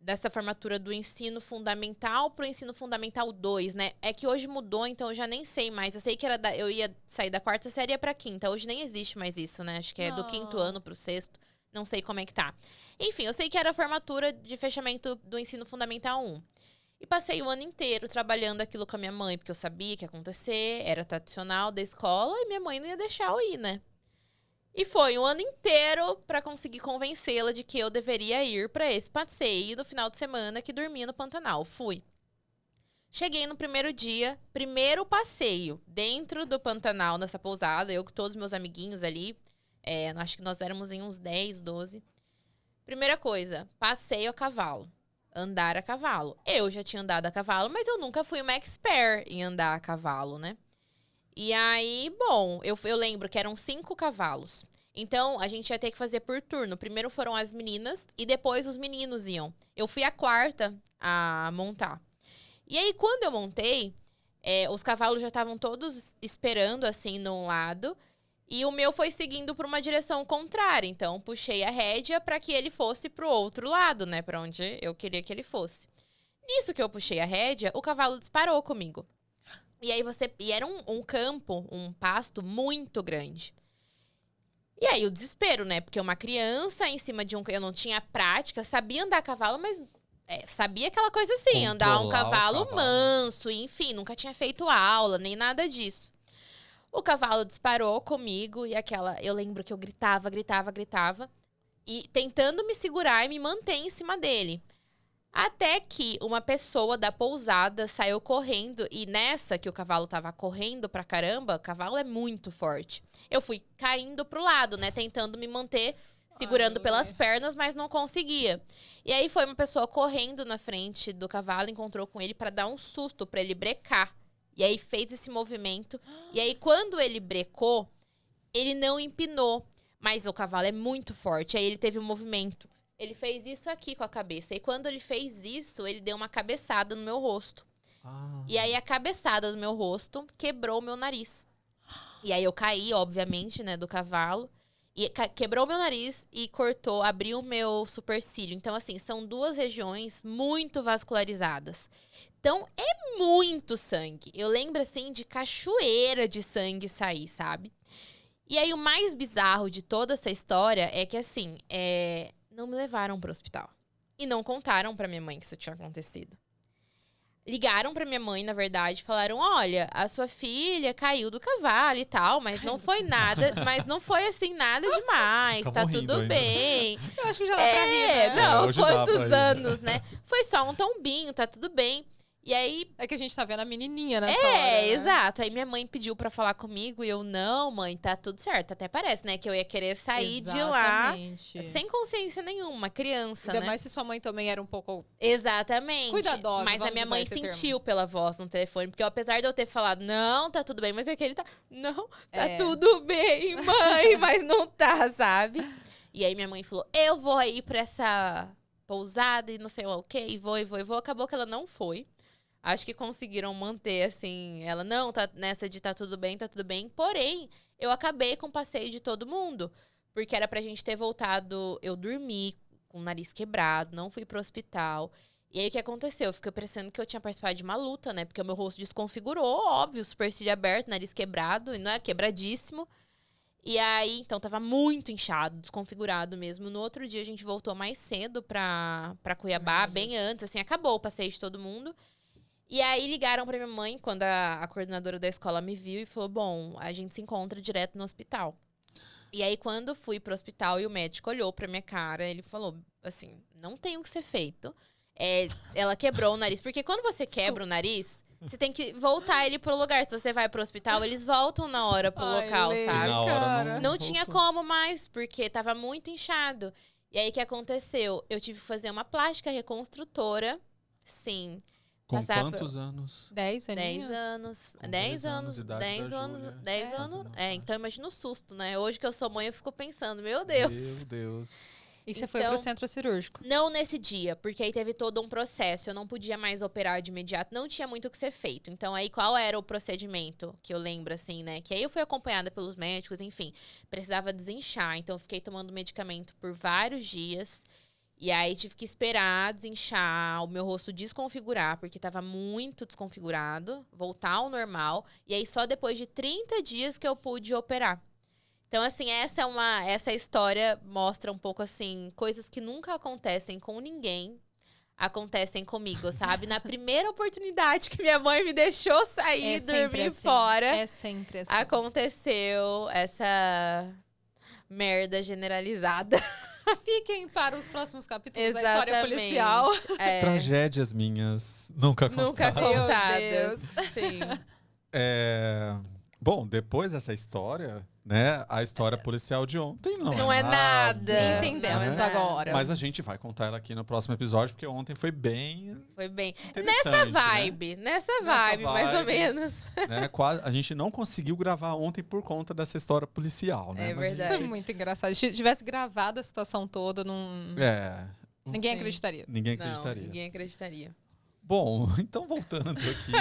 Speaker 3: Dessa formatura do ensino fundamental pro ensino fundamental 2, né? É que hoje mudou, então eu já nem sei mais. Eu sei que eu ia sair da 4ª série pra 5ª. Hoje nem existe mais isso, né? Acho que é do 5º ano pro 6º. Não sei como é que tá. Enfim, eu sei que era a formatura de fechamento do ensino fundamental 1. E passei o ano inteiro trabalhando aquilo com a minha mãe, porque eu sabia que ia acontecer, era tradicional da escola, e minha mãe não ia deixar eu ir, né? E foi um ano inteiro pra conseguir convencê-la de que eu deveria ir pra esse passeio no final de semana que dormia no Pantanal. Fui. Cheguei no primeiro dia, primeiro passeio dentro do Pantanal, nessa pousada. Eu com todos os meus amiguinhos ali. Acho que nós éramos em uns 10, 12. Primeira coisa, passeio a cavalo. Andar a cavalo. Eu já tinha andado a cavalo, mas eu nunca fui uma expert em andar a cavalo, né? E aí, bom, eu lembro que eram 5 cavalos. Então, a gente ia ter que fazer por turno. Primeiro foram as meninas e depois os meninos iam. Eu fui a quarta a montar. E aí, quando eu montei, os cavalos já estavam todos esperando, assim, num lado. E o meu foi seguindo por uma direção contrária. Então, puxei a rédea para que ele fosse pro outro lado, né? Para onde eu queria que ele fosse. Nisso que eu puxei a rédea, o cavalo disparou comigo. E aí E era um campo, um pasto muito grande. E aí o desespero, né? Porque uma criança em cima de eu não tinha prática, sabia andar a cavalo, mas sabia aquela coisa assim, andar um cavalo manso, enfim, nunca tinha feito aula, nem nada disso. O cavalo disparou comigo e eu lembro que eu gritava, e tentando me segurar e me manter em cima dele. Até que uma pessoa da pousada saiu correndo. E nessa que o cavalo tava correndo pra caramba, o cavalo é muito forte. Eu fui caindo pro lado, né? Tentando me manter segurando pelas pernas, mas não conseguia. E aí foi uma pessoa correndo na frente do cavalo, encontrou com ele pra dar um susto, pra ele brecar. E aí fez esse movimento. E aí quando ele brecou, ele não empinou. Mas o cavalo é muito forte. Aí ele teve um movimento. Ele fez isso aqui com a cabeça. E quando ele fez isso, ele deu uma cabeçada no meu rosto. E aí a cabeçada do meu rosto quebrou o meu nariz. E aí eu caí, obviamente, né, do cavalo. E quebrou o meu nariz e abriu o meu supercílio. Então, assim, são 2 regiões muito vascularizadas. Então, é muito sangue. Eu lembro, assim, de cachoeira de sangue sair, sabe? E aí o mais bizarro de toda essa história é que, assim, não me levaram pro hospital. E não contaram pra minha mãe que isso tinha acontecido. Ligaram pra minha mãe, na verdade, falaram, olha, a sua filha caiu do cavalo e tal, mas não foi nada, mas não foi assim, nada demais, tá tudo bem.
Speaker 1: Eu acho que já dá pra rir, né?
Speaker 3: Não, quantos anos, né? Foi só um tombinho, tá tudo bem. E aí...
Speaker 1: É que a gente tá vendo a menininha nessa hora, né?
Speaker 3: Exato. Aí minha mãe pediu pra falar comigo e eu, não, mãe, tá tudo certo. Até parece, né, que eu ia querer sair de lá sem consciência nenhuma, criança,
Speaker 1: Ainda
Speaker 3: né?
Speaker 1: mais se sua mãe também era um pouco...
Speaker 3: Exatamente.
Speaker 1: Cuidadosa,
Speaker 3: mas a minha mãe sentiu pela voz no telefone, porque apesar de eu ter falado, não, tá tudo bem, mas é que ele tá... Não, tá tudo bem, mãe, mas não tá, sabe? E aí minha mãe falou, eu vou aí pra essa pousada e não sei o quê, e vou. Acabou que ela não foi. Acho que conseguiram manter, assim, ela, não, tá nessa de tá tudo bem. Porém, eu acabei com o passeio de todo mundo. Porque era pra gente ter voltado, eu dormi com o nariz quebrado, não fui pro hospital. E aí, o que aconteceu? Eu fiquei pensando que eu tinha participado de uma luta, né? Porque o meu rosto desconfigurou, óbvio, supercílio aberto, nariz quebrado, não é quebradíssimo. E aí, então, tava muito inchado, desconfigurado mesmo. No outro dia, a gente voltou mais cedo pra Cuiabá, bem antes, assim, acabou o passeio de todo mundo. E aí ligaram pra minha mãe, quando a coordenadora da escola me viu e falou, bom, a gente se encontra direto no hospital. E aí quando fui pro hospital e o médico olhou pra minha cara, ele falou, assim, não tem o que ser feito. Ela quebrou o nariz, porque quando você quebra o nariz, você tem que voltar ele pro lugar. Se você vai pro hospital, eles voltam na hora pro local, sabe?
Speaker 2: Na hora
Speaker 3: não tinha como mais, porque tava muito inchado. E aí o que aconteceu? Eu tive que fazer uma plástica reconstrutora, sim.
Speaker 2: Com quantos anos?
Speaker 1: 10
Speaker 3: aninhos? 10 anos. 10 anos. 10 anos. 10 anos. Então imagina o susto, né? Hoje que eu sou mãe, eu fico pensando, meu Deus.
Speaker 2: Meu Deus.
Speaker 1: E você foi pro centro cirúrgico?
Speaker 3: Não nesse dia, porque aí teve todo um processo. Eu não podia mais operar de imediato. Não tinha muito o que ser feito. Então aí qual era o procedimento? Que eu lembro, assim, né? Que aí eu fui acompanhada pelos médicos, enfim. Precisava desinchar. Então eu fiquei tomando medicamento por vários dias. E aí tive que esperar desinchar, o meu rosto desconfigurar, porque tava muito desconfigurado, voltar ao normal. E aí só depois de 30 dias que eu pude operar. Então, assim, essa história mostra um pouco, assim, coisas que nunca acontecem com ninguém, acontecem comigo, sabe? Na primeira oportunidade que minha mãe me deixou sair, dormir
Speaker 1: assim.
Speaker 3: fora.
Speaker 1: É sempre assim.
Speaker 3: Aconteceu essa... merda generalizada.
Speaker 1: Fiquem para os próximos capítulos
Speaker 3: Exatamente.
Speaker 1: da história policial.
Speaker 2: Tragédias minhas nunca
Speaker 3: Nunca
Speaker 2: contadas.
Speaker 3: contadas. Sim.
Speaker 2: Bom, depois dessa história, né? A história policial de ontem
Speaker 3: Não é nada.
Speaker 1: Entendemos
Speaker 3: Não é
Speaker 1: agora.
Speaker 2: Mas a gente vai contar ela aqui no próximo episódio, porque ontem foi bem
Speaker 3: Foi bem.
Speaker 2: interessante,
Speaker 3: Nessa vibe, mais ou
Speaker 2: vibe.
Speaker 3: menos.
Speaker 2: né? A gente não conseguiu gravar ontem por conta dessa história policial, né?
Speaker 3: É
Speaker 2: Mas a gente-
Speaker 3: verdade.
Speaker 1: Foi muito engraçado. Se tivesse gravado a situação toda, ninguém
Speaker 3: Sim.
Speaker 1: acreditaria.
Speaker 2: Ninguém
Speaker 3: Não,
Speaker 2: acreditaria.
Speaker 3: ninguém acreditaria.
Speaker 2: Bom, então voltando aqui,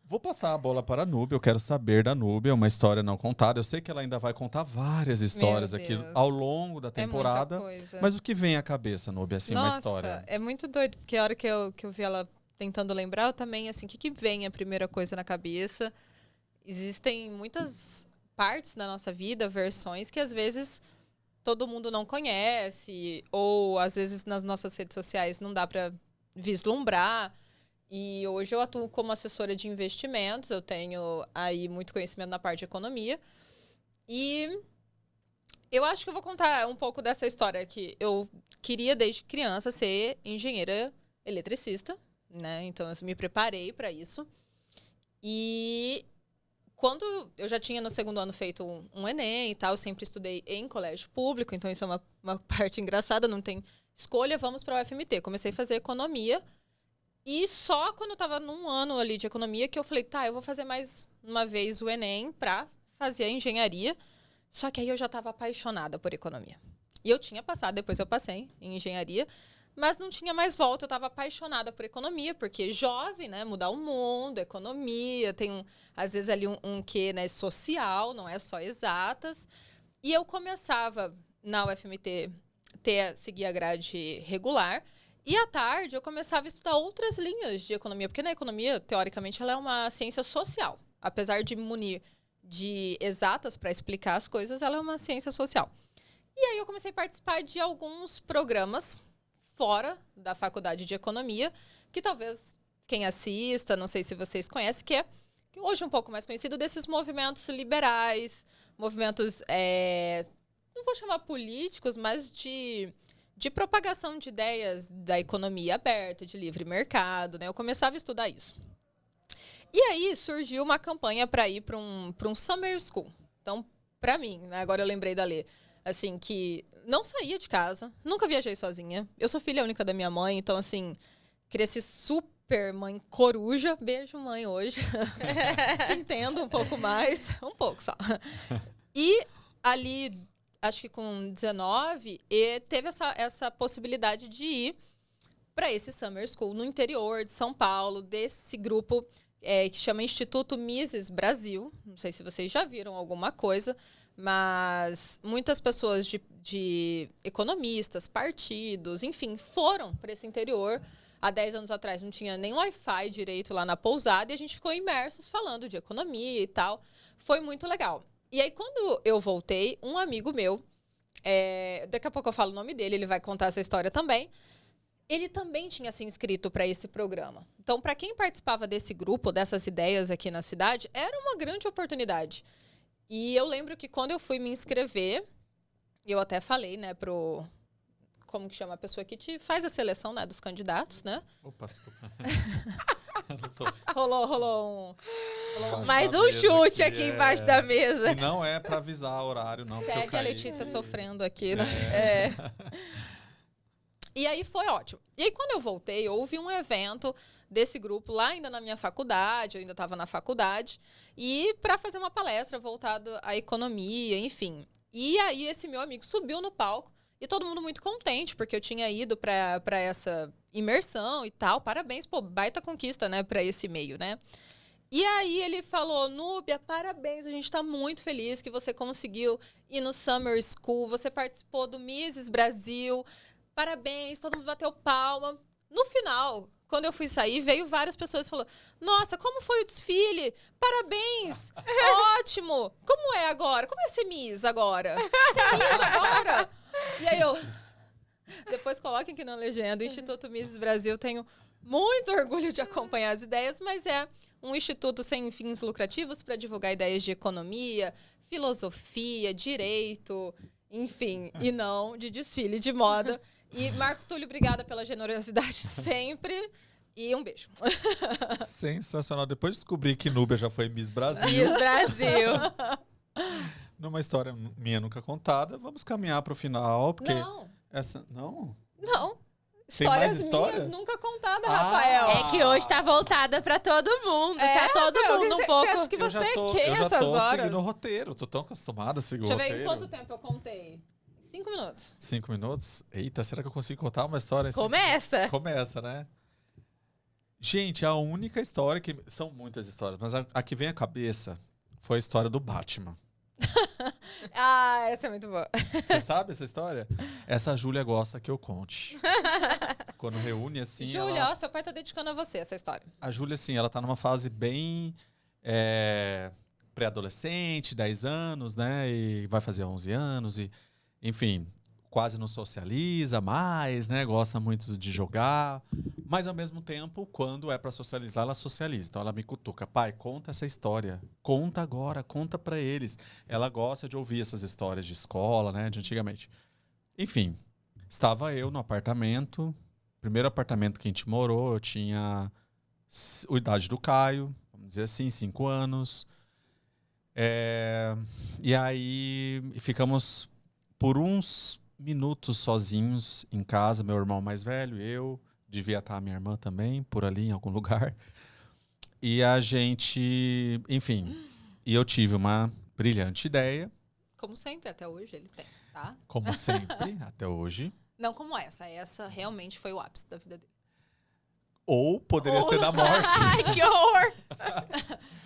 Speaker 2: vou passar a bola para a Núbia. Eu quero saber da Núbia, uma história não contada. Eu sei que ela ainda vai contar várias histórias
Speaker 1: Meu
Speaker 2: aqui
Speaker 1: Deus.
Speaker 2: ao longo da
Speaker 1: É muita
Speaker 2: temporada.
Speaker 1: coisa.
Speaker 2: Mas o que vem à cabeça, Núbia, assim, uma
Speaker 1: Nossa,
Speaker 2: história?
Speaker 1: é muito doido, porque a hora que eu vi ela tentando lembrar, eu também, assim, o que vem a primeira coisa na cabeça? Existem muitas partes da nossa vida, versões, que às vezes todo mundo não conhece, ou às vezes nas nossas redes sociais não dá para vislumbrar. E hoje eu atuo como assessora de investimentos, eu tenho aí muito conhecimento na parte de economia. E eu acho que eu vou contar um pouco dessa história que eu queria desde criança ser engenheira eletricista, né? Então eu me preparei para isso. E quando eu já tinha no segundo ano feito um Enem e tal, eu sempre estudei em colégio público, então isso é uma parte engraçada, não tem escolha, vamos para o UFMT. Comecei a fazer economia e só quando eu estava num ano ali de economia que eu falei, tá, eu vou fazer mais uma vez o Enem para fazer a engenharia. Só que aí eu já estava apaixonada por economia. E eu tinha passado, depois eu passei em engenharia, mas não tinha mais volta. Eu estava apaixonada por economia, porque jovem, né? Mudar o mundo, economia, tem às vezes ali um quê, né, social, não é só exatas. E eu começava na UFMT seguir a grade regular. E à tarde eu começava a estudar outras linhas de economia, porque na economia, teoricamente, ela é uma ciência social. Apesar de munir de exatas para explicar as coisas, ela é uma ciência social. E aí eu comecei a participar de alguns programas fora da faculdade de economia, que talvez quem assista, não sei se vocês conhecem, que hoje é um pouco mais conhecido desses movimentos liberais, movimentos, não vou chamar políticos, mas de propagação de ideias da economia aberta, de livre mercado, né? Eu começava a estudar isso. E aí surgiu uma campanha para ir para um summer school. Então, para mim, né, agora eu lembrei da Lê, assim, que não saía de casa, nunca viajei sozinha. Eu sou filha única da minha mãe, então, assim, cresci super mãe coruja. Beijo, mãe, hoje. Te entendo um pouco mais, um pouco só. E ali, acho que com 19, teve essa possibilidade de ir para esse summer school no interior de São Paulo, desse grupo que chama Instituto Mises Brasil. Não sei se vocês já viram alguma coisa, mas muitas pessoas de economistas, partidos, enfim, foram para esse interior. Há 10 anos atrás não tinha nem Wi-Fi direito lá na pousada e a gente ficou imersos falando de economia e tal. Foi muito legal. E aí, quando eu voltei, um amigo meu, daqui a pouco eu falo o nome dele, ele vai contar essa história também, ele também tinha se inscrito para esse programa. Então, para quem participava desse grupo, dessas ideias aqui na cidade, era uma grande oportunidade. E eu lembro que quando eu fui me inscrever, eu até falei, né, como que chama a pessoa que te faz a seleção, né, dos candidatos, né?
Speaker 2: Opa, desculpa.
Speaker 1: Rolou
Speaker 3: Mais
Speaker 2: da
Speaker 3: um
Speaker 2: mesa
Speaker 3: chute
Speaker 2: aqui,
Speaker 3: aqui embaixo da mesa.
Speaker 2: E não é para avisar o horário, não. porque eu
Speaker 1: Segue a
Speaker 2: caí.
Speaker 1: Letícia sofrendo aqui, né? E aí foi ótimo. E aí, quando eu voltei, houve um evento desse grupo lá ainda na minha faculdade, eu ainda estava na faculdade, e para fazer uma palestra voltada à economia, enfim. E aí esse meu amigo subiu no palco e todo mundo muito contente, porque eu tinha ido para essa imersão e tal. Parabéns, pô, baita conquista, né, para esse meio, né? E aí ele falou, Núbia, parabéns, a gente está muito feliz que você conseguiu ir no Summer School, você participou do Mises Brasil, parabéns, todo mundo bateu palma. No final, quando eu fui sair, veio várias pessoas e falou, nossa, como foi o desfile? Parabéns, ótimo. Como é agora? Como é ser Miss agora? Ser Miss agora? E aí eu... Depois coloquem aqui na legenda, o Instituto Mises Brasil, tenho muito orgulho de acompanhar as ideias, mas é um instituto sem fins lucrativos para divulgar ideias de economia, filosofia, direito, enfim, e não de desfile de moda. E Marco Túlio, obrigada pela generosidade sempre. E um beijo.
Speaker 2: Sensacional. Depois descobri que Núbia já foi Miss Brasil.
Speaker 3: Miss Brasil.
Speaker 2: Numa história minha nunca contada, vamos caminhar para o final. Porque
Speaker 1: Não.
Speaker 2: essa. Não?
Speaker 1: Não.
Speaker 2: Tem mais
Speaker 1: Histórias
Speaker 2: histórias?
Speaker 1: minhas nunca contadas, Rafael.
Speaker 3: É que hoje tá voltada pra todo mundo. Tá todo
Speaker 1: Rafael,
Speaker 3: mundo um
Speaker 1: você
Speaker 3: pouco.
Speaker 1: acha que você é quem
Speaker 2: eu já
Speaker 1: essas
Speaker 2: tô
Speaker 1: horas?
Speaker 2: seguindo o roteiro. Tô tão acostumada a seguir
Speaker 1: Deixa
Speaker 2: o
Speaker 1: eu ver
Speaker 2: roteiro.
Speaker 1: em quanto tempo eu contei. 5 minutos.
Speaker 2: 5 minutos? Eita, será que eu consigo contar uma história assim?
Speaker 3: Começa.
Speaker 2: Começa, né? Gente, a única história que... São muitas histórias, mas a que vem à cabeça foi a história do Batman.
Speaker 1: Ah, essa é muito boa.
Speaker 2: Você sabe essa história? Essa Júlia gosta que eu conte. Quando reúne, assim...
Speaker 1: Júlia, ó, seu pai tá dedicando a você essa história.
Speaker 2: A Júlia, assim, ela tá numa fase bem pré-adolescente, 10 anos, né? E vai fazer 11 anos e... Enfim, quase não socializa mais, né? Gosta muito de jogar. Mas, ao mesmo tempo, quando é para socializar, ela socializa. Então, ela me cutuca. Pai, conta essa história. Conta agora, conta para eles. Ela gosta de ouvir essas histórias de escola, né? De antigamente. Enfim, estava eu no apartamento. Primeiro apartamento que a gente morou, eu tinha a idade do Caio, vamos dizer assim, 5 anos. E aí, ficamos... por uns minutos sozinhos em casa, meu irmão mais velho, eu, devia estar a minha irmã também, por ali em algum lugar. E a gente, enfim, e eu tive uma brilhante ideia.
Speaker 1: Como sempre, até hoje ele tem, tá?
Speaker 2: Como sempre, até hoje.
Speaker 1: Não como essa. Essa realmente foi o ápice da vida dele.
Speaker 2: Ou poderia ser da morte.
Speaker 3: Ai, que horror!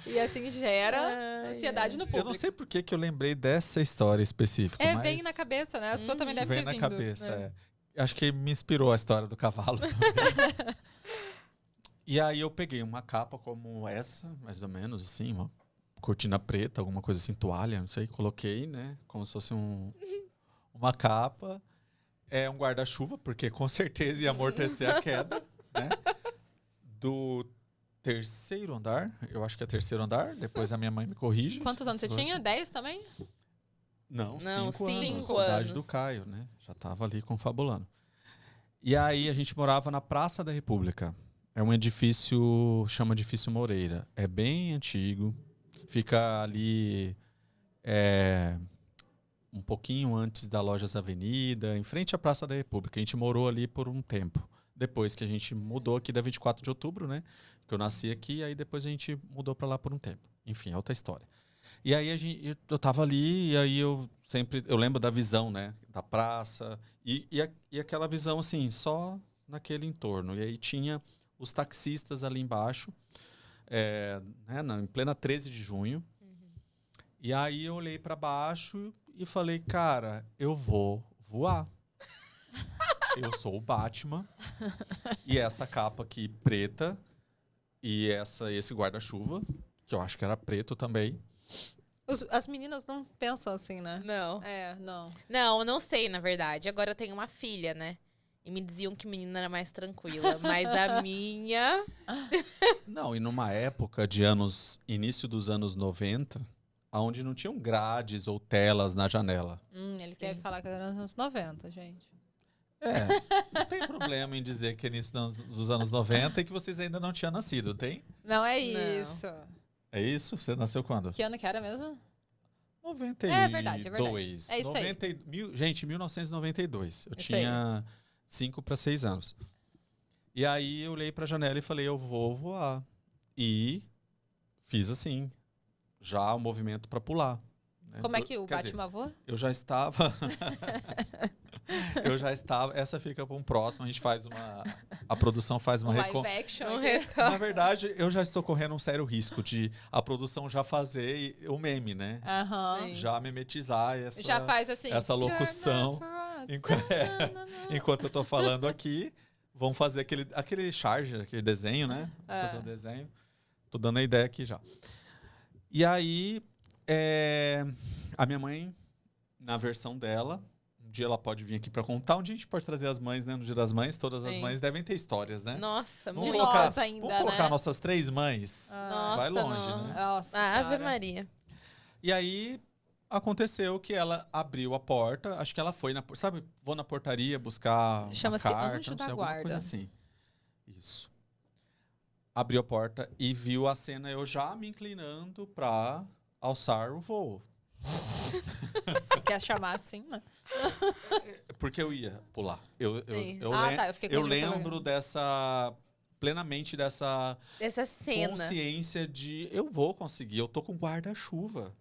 Speaker 1: E assim gera ansiedade no público.
Speaker 2: Eu não sei por que eu lembrei dessa história específica. Mas
Speaker 1: vem na cabeça, né? A sua também deve
Speaker 2: vem
Speaker 1: ter
Speaker 2: na
Speaker 1: vindo.
Speaker 2: cabeça, Acho que me inspirou a história do cavalo também. E aí eu peguei uma capa como essa, mais ou menos assim, uma cortina preta, alguma coisa assim, toalha, não sei, coloquei, né? Como se fosse uma capa. É um guarda-chuva, porque com certeza ia amortecer a queda, né? Do 3º andar, eu acho que é 3º andar, depois a minha mãe me corrige.
Speaker 1: Quantos anos você tinha? 10 também?
Speaker 2: Não,
Speaker 3: Não,
Speaker 2: 5 anos.
Speaker 3: 5
Speaker 2: Cidade
Speaker 3: anos.
Speaker 2: do Caio, né? Já tava ali confabulando. E aí a gente morava na Praça da República. É um edifício, chama Edifício Moreira. É bem antigo. Fica ali um pouquinho antes da Lojas Avenida, em frente à Praça da República. A gente morou ali por um tempo. Depois que a gente mudou aqui da 24 de outubro, né? Que eu nasci aqui, aí depois a gente mudou para lá por um tempo. Enfim, é outra história. E aí eu tava ali, e aí eu lembro da visão, né? Da praça, e aquela visão, assim, só naquele entorno. E aí tinha os taxistas ali embaixo, né, em plena 13 de junho. E aí eu olhei para baixo e falei, cara, eu vou voar. Eu sou o Batman. E essa capa aqui preta. E esse guarda-chuva, que eu acho que era preto também.
Speaker 1: As meninas não pensam assim, né?
Speaker 3: Não.
Speaker 1: Não.
Speaker 3: Não, eu não sei, na verdade. Agora eu tenho uma filha, né? E me diziam que menina era mais tranquila. Mas a minha...
Speaker 2: Não, e numa época início dos anos 90, onde não tinham grades ou telas na janela.
Speaker 1: Ele quer falar que era nos anos 90, gente.
Speaker 2: Não tem problema em dizer que é início dos anos 90 e que vocês ainda não tinham nascido, tem?
Speaker 1: Não é
Speaker 3: Não.
Speaker 1: isso.
Speaker 2: É isso? Você nasceu quando?
Speaker 1: Que ano que era mesmo?
Speaker 2: 92.
Speaker 1: É verdade. É isso aí.
Speaker 2: Gente, 1992. Eu
Speaker 1: Isso
Speaker 2: tinha 5 para 6 anos. E aí eu olhei para a janela e falei, eu vou voar. E fiz assim, já o movimento para pular. Né?
Speaker 1: Como é que o
Speaker 2: Quer dizer,
Speaker 1: Batman voa?
Speaker 2: eu já estava... Essa fica para um próximo. A produção faz uma
Speaker 1: Live action.
Speaker 2: Na verdade, eu já estou correndo um sério risco de a produção já fazer o meme, né?
Speaker 1: Aham.
Speaker 2: Já memetizar
Speaker 1: Já faz assim.
Speaker 2: essa locução. Enquanto eu tô falando aqui, vão fazer aquele charge, aquele desenho, né? Vão fazer um desenho. Tô dando a ideia aqui já. E aí, a minha mãe, na versão dela, um dia ela pode vir aqui para contar, um dia a gente pode trazer as mães, né? No Dia das Mães, todas as mães devem ter histórias, né?
Speaker 3: Nossa,
Speaker 2: Vamos
Speaker 3: muito.
Speaker 2: colocar,
Speaker 1: nós ainda,
Speaker 2: vamos colocar
Speaker 1: né?
Speaker 2: nossas 3 mães.
Speaker 3: Nossa,
Speaker 2: Vai longe,
Speaker 3: não.
Speaker 2: né?
Speaker 1: Nossa
Speaker 3: Ave
Speaker 1: Senhora.
Speaker 3: Maria.
Speaker 2: E aí, aconteceu que ela abriu a porta, acho que ela foi sabe, vou na portaria buscar
Speaker 1: Chama-se
Speaker 2: uma carta,
Speaker 1: anjo
Speaker 2: não sei,
Speaker 1: da
Speaker 2: alguma
Speaker 1: guarda.
Speaker 2: coisa assim. Isso. Abriu a porta e viu a cena, eu já me inclinando para alçar o voo.
Speaker 1: Você quer chamar assim, né?
Speaker 2: Porque eu ia pular. Eu
Speaker 1: fiquei com
Speaker 2: lembro plenamente dessa
Speaker 3: cena.
Speaker 2: consciência de eu vou conseguir, eu tô com guarda-chuva.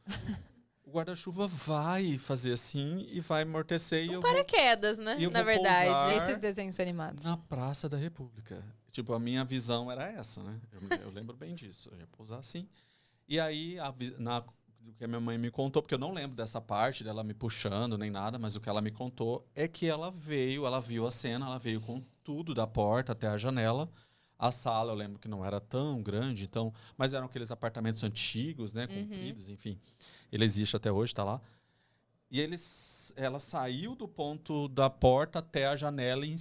Speaker 2: O guarda-chuva vai fazer assim e vai amortecer. E
Speaker 3: paraquedas, né?
Speaker 2: Na
Speaker 3: verdade.
Speaker 1: Esses desenhos animados.
Speaker 2: Na Praça da República. Tipo, a minha visão era essa, né? Eu lembro bem disso. Eu ia pousar assim. E aí, o que a minha mãe me contou, porque eu não lembro dessa parte dela me puxando nem nada, mas o que ela me contou é que ela viu a cena, ela veio com tudo da porta até a janela. A sala, eu lembro que não era tão grande, mas eram aqueles apartamentos antigos, né? Compridos, enfim. Ele existe até hoje, tá lá. E ela saiu do ponto da porta até a janela em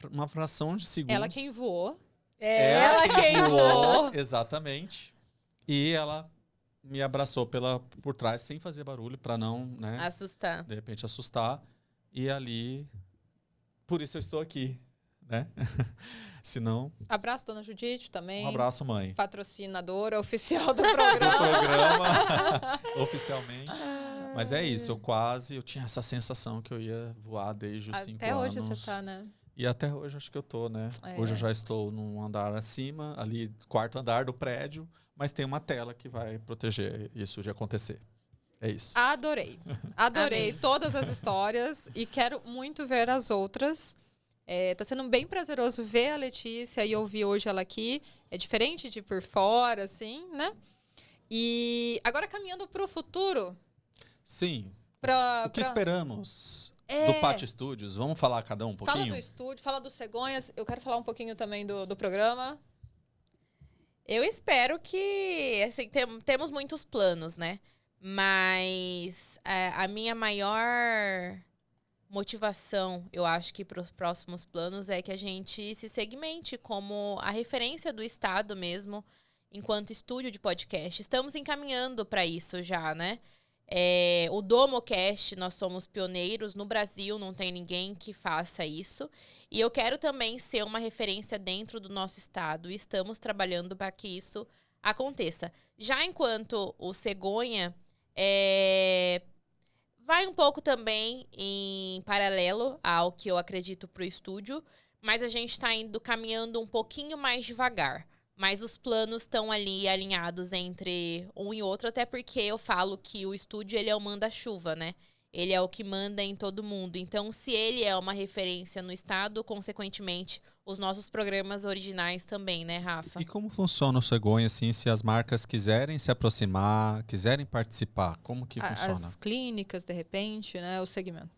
Speaker 2: uma fração de segundos.
Speaker 1: Ela quem voou.
Speaker 3: Ela quem voou.
Speaker 2: Exatamente. E ela me abraçou por trás sem fazer barulho para não, né?
Speaker 3: Assustar.
Speaker 2: De repente assustar. E ali, por isso eu estou aqui, né? Senão...
Speaker 1: Abraço, dona Judite, também.
Speaker 2: Um abraço, mãe.
Speaker 1: Patrocinadora oficial do programa.
Speaker 2: Oficialmente. Mas é isso, eu tinha essa sensação que eu ia voar desde os 5 anos.
Speaker 1: Até hoje você tá, né?
Speaker 2: E até hoje acho que eu tô, né? Hoje eu já estou num andar acima, ali, 4º andar do prédio, mas tem uma tela que vai proteger isso de acontecer. É isso.
Speaker 1: Adorei todas as histórias e quero muito ver as outras. Tá sendo bem prazeroso ver a Letícia e ouvir hoje ela aqui. É diferente de por fora, assim, né? E agora caminhando para o futuro.
Speaker 2: Sim. O que esperamos do Pátio Studios? Vamos falar cada um pouquinho?
Speaker 1: Fala do estúdio, fala dos Cegonhas. Eu quero falar um pouquinho também do programa.
Speaker 3: Eu espero que... Assim, temos muitos planos, né? Mas a minha maior motivação, eu acho que para os próximos planos é que a gente se segmente como a referência do Estado mesmo, enquanto estúdio de podcast. Estamos encaminhando para isso já, né? O Domocast, nós somos pioneiros no Brasil, não tem ninguém que faça isso. E eu quero também ser uma referência dentro do nosso estado. E estamos trabalhando para que isso aconteça. Já enquanto o Cegonha vai um pouco também em paralelo ao que eu acredito para o estúdio, mas a gente está caminhando um pouquinho mais devagar. Mas os planos estão ali alinhados entre um e outro, até porque eu falo que o estúdio ele é o manda-chuva, né? Ele é o que manda em todo mundo. Então, se ele é uma referência no estado, consequentemente, os nossos programas originais também, né, Rafa?
Speaker 2: E como funciona o Cegonha, assim, se as marcas quiserem se aproximar, quiserem participar? Como que funciona?
Speaker 1: As clínicas, de repente, né? O segmento.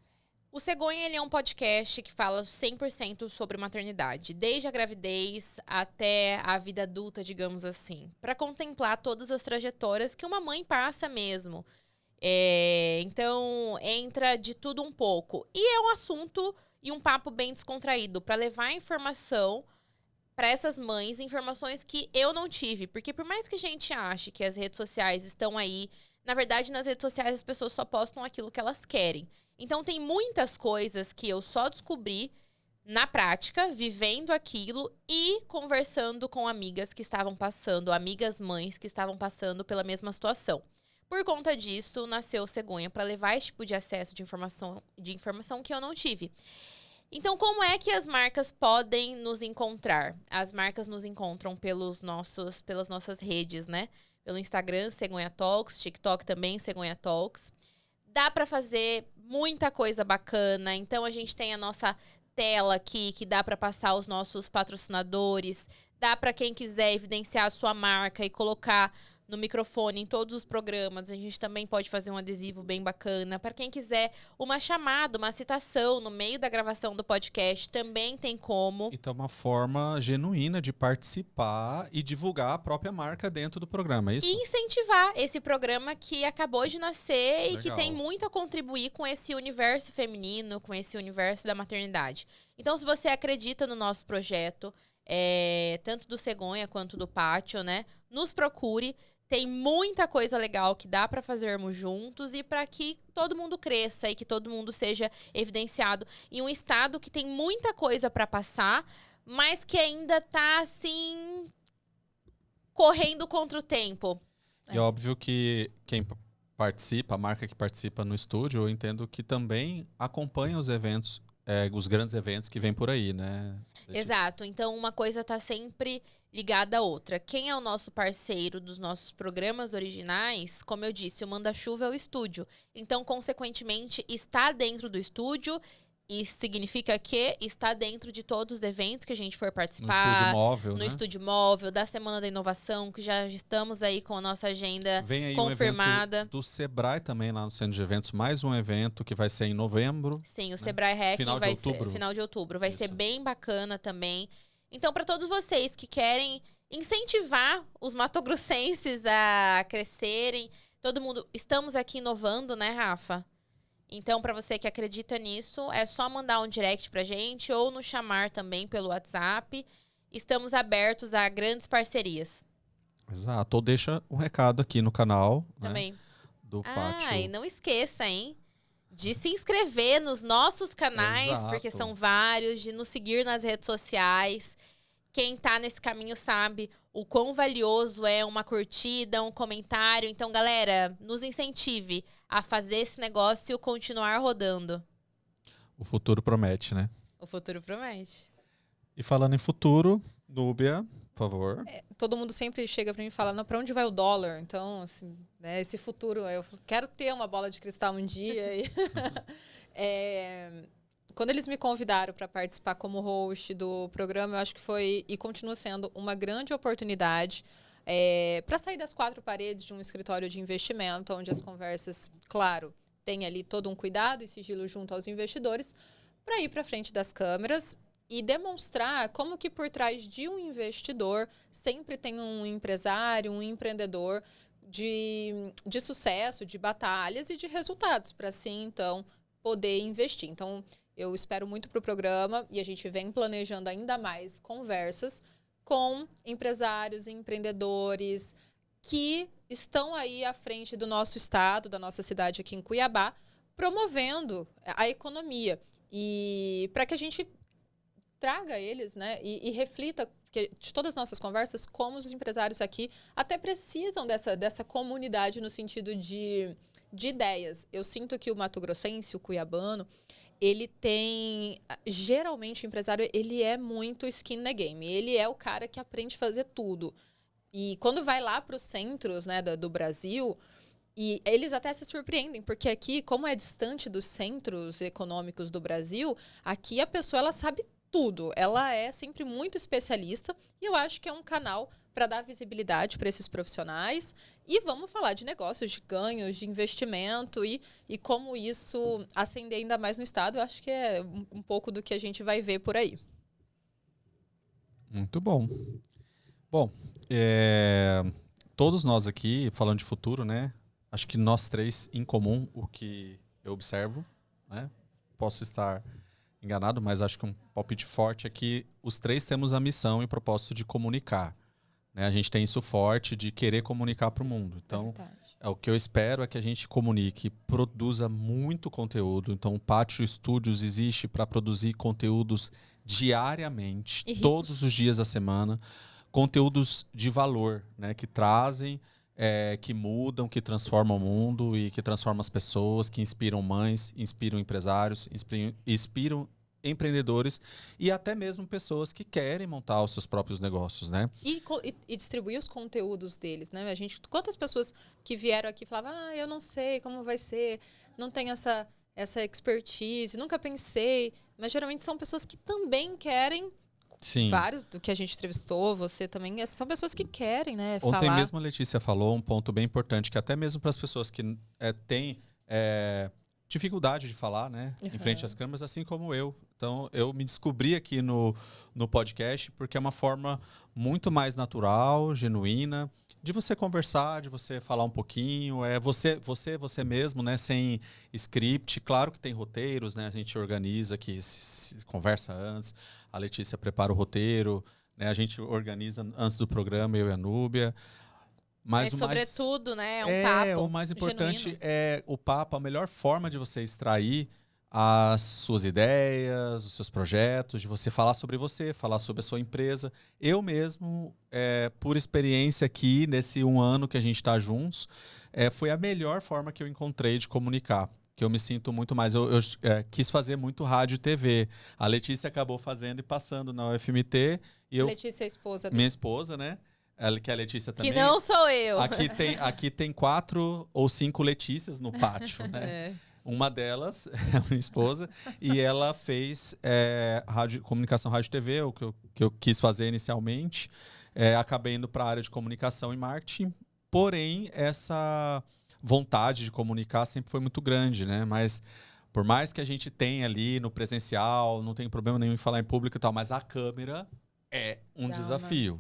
Speaker 3: O Cegonha ele é um podcast que fala 100% sobre maternidade, desde a gravidez até a vida adulta, digamos assim, para contemplar todas as trajetórias que uma mãe passa mesmo. Então, entra de tudo um pouco. E é um assunto e um papo bem descontraído, para levar informação para essas mães, informações que eu não tive. Porque por mais que a gente ache que as redes sociais estão aí, na verdade, nas redes sociais as pessoas só postam aquilo que elas querem. Então, tem muitas coisas que eu só descobri na prática, vivendo aquilo e conversando com amigas que estavam passando, amigas mães que estavam passando pela mesma situação. Por conta disso, nasceu o Cegonha, para levar esse tipo de acesso de informação que eu não tive. Então, como é que as marcas podem nos encontrar? As marcas nos encontram pelas nossas redes, né? Pelo Instagram, Cegonha Talks, TikTok também, Cegonha Talks. Dá para fazer muita coisa bacana. Então, a gente tem a nossa tela aqui, que dá para passar os nossos patrocinadores. Dá para quem quiser evidenciar a sua marca e colocar no microfone em todos os programas. A gente também pode fazer um adesivo bem bacana. Para quem quiser uma chamada, uma citação no meio da gravação do podcast, também tem como.
Speaker 2: Então, uma forma genuína de participar e divulgar a própria marca dentro do programa, é isso?
Speaker 3: E incentivar esse programa que acabou de nascer. Legal. E que tem muito a contribuir com esse universo feminino, com esse universo da maternidade. Então, se você acredita no nosso projeto, tanto do Cegonha quanto do Pátio, né? Nos procure. tem muita coisa legal que dá para fazermos juntos e para que todo mundo cresça e que todo mundo seja evidenciado em um estado que tem muita coisa para passar, mas que ainda tá assim correndo contra o tempo.
Speaker 2: E óbvio que quem participa, a marca que participa no estúdio, eu entendo que também acompanha os eventos, os grandes eventos que vêm por aí, né?
Speaker 3: Exato. Então, uma coisa tá sempre ligada à outra. Quem é o nosso parceiro dos nossos programas originais? Como eu disse, o Manda-Chuva é o estúdio. Então, consequentemente, está dentro do estúdio. Isso significa que está dentro de todos os eventos que a gente for participar.
Speaker 2: No estúdio móvel,
Speaker 3: no
Speaker 2: né?
Speaker 3: estúdio móvel, da Semana da Inovação, que já estamos aí com a nossa agenda
Speaker 2: Vem aí
Speaker 3: confirmada.
Speaker 2: um evento do Sebrae também lá no Centro de Eventos, mais um evento que vai ser em novembro.
Speaker 3: Sim, o Sebrae Hack
Speaker 2: Final de
Speaker 3: vai
Speaker 2: outubro.
Speaker 3: ser final de outubro. Vai ser
Speaker 2: Isso.
Speaker 3: bem bacana também. Então, para todos vocês que querem incentivar os matogrossenses a crescerem, todo mundo, estamos aqui inovando, né, Rafa? Então, para você que acredita nisso, é só mandar um direct pra gente ou nos chamar também pelo WhatsApp. Estamos abertos a grandes parcerias.
Speaker 2: Exato. Ou deixa um recado aqui no canal, né,
Speaker 3: Também.
Speaker 2: do
Speaker 3: Ah,
Speaker 2: Pátio.
Speaker 3: e não esqueça, hein? De se inscrever nos nossos canais,
Speaker 2: Exato.
Speaker 3: porque são vários, de nos seguir nas redes sociais. Quem tá nesse caminho sabe o quão valioso é uma curtida, um comentário. Então, galera, nos incentive a fazer esse negócio continuar rodando.
Speaker 2: O futuro promete, né?
Speaker 3: O futuro promete.
Speaker 2: E falando em futuro, Núbia, por favor.
Speaker 1: Todo mundo sempre chega para mim e fala, não, para onde vai o dólar? Então, assim, né, esse futuro, eu quero ter uma bola de cristal um dia. E quando eles me convidaram para participar como host do programa, eu acho que foi e continua sendo uma grande oportunidade para sair das quatro paredes de um escritório de investimento, onde as conversas, claro, tem ali todo um cuidado e sigilo junto aos investidores, para ir para frente das câmeras e demonstrar como que por trás de um investidor sempre tem um empresário, um empreendedor de sucesso, de batalhas e de resultados, para assim, então, poder investir. Então, eu espero muito para o programa e a gente vem planejando ainda mais conversas com empresários e empreendedores que estão aí à frente do nosso estado, da nossa cidade aqui em Cuiabá, promovendo a economia. E para que a gente traga eles, né, e reflita de todas as nossas conversas como os empresários aqui até precisam dessa comunidade no sentido de ideias. Eu sinto que o mato-grossense, o cuiabano, ele tem, geralmente o empresário, ele é muito skin na game, ele é o cara que aprende a fazer tudo. E quando vai lá para os centros, né, do Brasil, e eles até se surpreendem, porque aqui, como é distante dos centros econômicos do Brasil, aqui a pessoa ela sabe tudo, ela é sempre muito especialista e eu acho que é um canal para dar visibilidade para esses profissionais e vamos falar de negócios, de ganhos, de investimento e como isso ascender ainda mais no estado. Eu acho que é um pouco do que a gente vai ver por aí.
Speaker 2: Muito bom. Bom, todos nós aqui, falando de futuro, né? Acho que nós três, em comum, o que eu observo, né? Posso estar enganado, mas acho que um palpite forte é que os três temos a missão e o propósito de comunicar. Né? A gente tem isso forte de querer comunicar para o mundo. Então, o que eu espero é que a gente comunique, produza muito conteúdo. Então, o Pátio Studios existe para produzir conteúdos diariamente, todos os dias da semana. Conteúdos de valor, né? Que trazem, que mudam, que transformam o mundo e que transformam as pessoas, que inspiram mães, inspiram empresários, inspiram empreendedores e até mesmo pessoas que querem montar os seus próprios negócios, né?
Speaker 1: E distribuir os conteúdos deles, né? Quantas pessoas que vieram aqui falavam, eu não sei como vai ser, não tenho essa expertise, nunca pensei, mas geralmente são pessoas que também querem. Sim. Vários do que a gente entrevistou, você também, são pessoas que querem, né, falar.
Speaker 2: Ontem mesmo a Letícia falou um ponto bem importante, que até mesmo para as pessoas que têm dificuldade de falar, né, em frente às câmeras, assim como eu. Então, eu me descobri aqui no podcast porque é uma forma muito mais natural, genuína, de você conversar, de você falar um pouquinho, você mesmo, né, sem script. Claro que tem roteiros, né, a gente organiza aqui, se conversa antes, a Letícia prepara o roteiro, né, a gente organiza antes do programa, eu e a Núbia.
Speaker 3: Mas sobretudo, né, é um papo
Speaker 2: o mais importante
Speaker 1: genuíno.
Speaker 2: é o papo, a melhor forma de você extrair as suas ideias, os seus projetos, de você falar sobre você, falar sobre a sua empresa. Eu mesmo, por experiência aqui, nesse 1 ano que a gente está juntos, foi a melhor forma que eu encontrei de comunicar. Que eu me sinto muito mais. Eu quis fazer muito rádio e TV. A Letícia acabou fazendo e passando na UFMT. E
Speaker 1: Letícia é a esposa dele.
Speaker 2: Minha esposa, né? Que a Letícia também.
Speaker 3: Que não sou eu.
Speaker 2: Aqui tem 4 ou 5 Letícias no pátio, né? Uma delas é a minha esposa. E ela fez comunicação rádio e TV, o que eu quis fazer inicialmente. Acabei indo para a área de comunicação e marketing. Porém, essa vontade de comunicar sempre foi muito grande, né? Mas por mais que a gente tenha ali no presencial, não tem problema nenhum em falar em público e tal, mas a câmera é um desafio.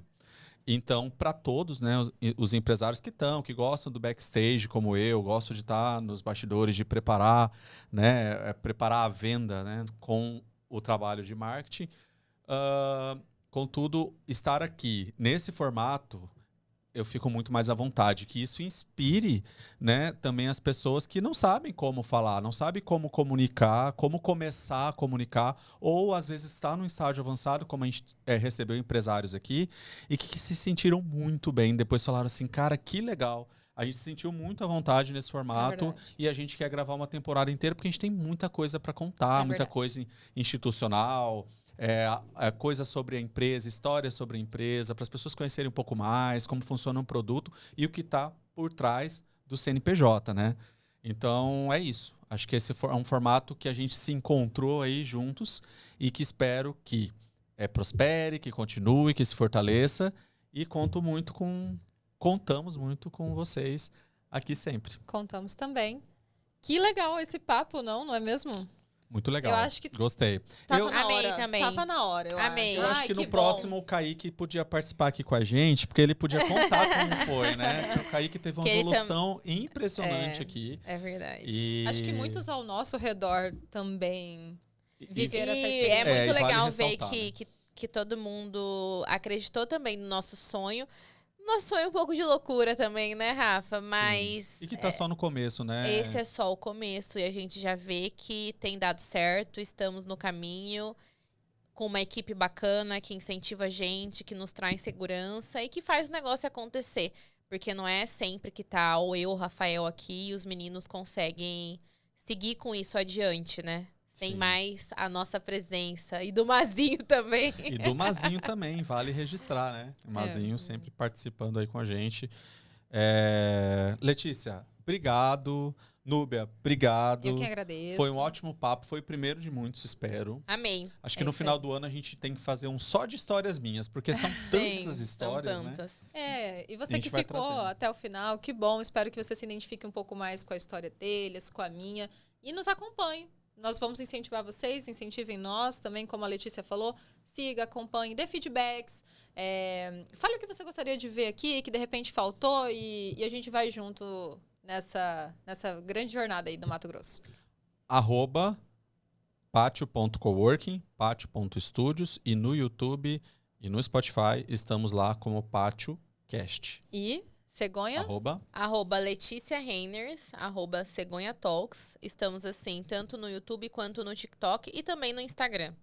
Speaker 2: Então, para todos, né, os empresários que gostam do backstage, como eu, gosto de estar nos bastidores, de preparar, né, preparar a venda, né, com o trabalho de marketing. Contudo, estar aqui nesse formato, eu fico muito mais à vontade, que isso inspire, né, também as pessoas que não sabem como falar, não sabem como comunicar, como começar a comunicar, ou às vezes está num estágio avançado, como a gente recebeu empresários aqui, e que se sentiram muito bem, depois falaram assim, cara, que legal, a gente se sentiu muito à vontade nesse formato e a gente quer gravar uma temporada inteira porque a gente tem muita coisa para contar, muita coisa institucional, coisa sobre a empresa, história sobre a empresa, para as pessoas conhecerem um pouco mais como funciona um produto e o que está por trás do CNPJ, né? Então, é isso. Acho que esse é um formato que a gente se encontrou aí juntos e que espero que prospere, que continue, que se fortaleça e contamos muito com vocês aqui sempre.
Speaker 1: Contamos também. Que legal esse papo, não é mesmo?
Speaker 2: Muito legal.
Speaker 1: Eu acho que
Speaker 2: gostei.
Speaker 1: Tava na
Speaker 3: amei
Speaker 1: hora.
Speaker 3: também.
Speaker 1: Tava na hora, eu
Speaker 3: Amei.
Speaker 1: acho.
Speaker 2: Eu acho que no próximo o Kaique podia participar aqui com a gente, porque ele podia contar como foi, né? Porque o Kaique teve uma evolução impressionante aqui.
Speaker 3: É verdade.
Speaker 2: E...
Speaker 1: Acho que muitos ao nosso redor também viveram essa
Speaker 3: E
Speaker 1: experiência.
Speaker 3: é muito legal
Speaker 2: vale
Speaker 3: ver
Speaker 2: ressaltar,
Speaker 3: que todo mundo acreditou também no nosso sonho. Nosso sonho é um pouco de loucura também, né, Rafa? Mas...
Speaker 2: Sim. E que tá só no começo, né?
Speaker 3: Esse é só o começo e a gente já vê que tem dado certo, estamos no caminho, com uma equipe bacana que incentiva a gente, que nos traz segurança e que faz o negócio acontecer. Porque não é sempre que tá o Rafael aqui e os meninos conseguem seguir com isso adiante, né? Tem mais a nossa presença. E do Mazinho também.
Speaker 2: E do Mazinho também, vale registrar, né? O Mazinho sempre participando aí com a gente. Letícia, obrigado. Núbia, obrigado.
Speaker 1: Eu que agradeço.
Speaker 2: Foi um ótimo papo, foi o primeiro de muitos, espero.
Speaker 3: Amei.
Speaker 2: Acho que no final do ano a gente tem que fazer um só de histórias minhas, porque são tantas histórias,
Speaker 3: são tantas.
Speaker 2: né?
Speaker 1: E você que ficou até o final, que bom. Espero que você se identifique um pouco mais com a história deles, com a minha. E nos acompanhe. Nós vamos incentivar vocês, incentivem nós também, como a Letícia falou. Siga, acompanhe, dê feedbacks. Fale o que você gostaria de ver aqui, que de repente faltou, e a gente vai junto nessa grande jornada aí do Mato Grosso.
Speaker 2: @patio.coworking, patio.studios e no YouTube e no Spotify estamos lá como PatioCast.
Speaker 1: E Cegonha?
Speaker 3: @ Letícia Reiners, @ Cegonha Talks. Estamos assim, tanto no YouTube quanto no TikTok e também no Instagram.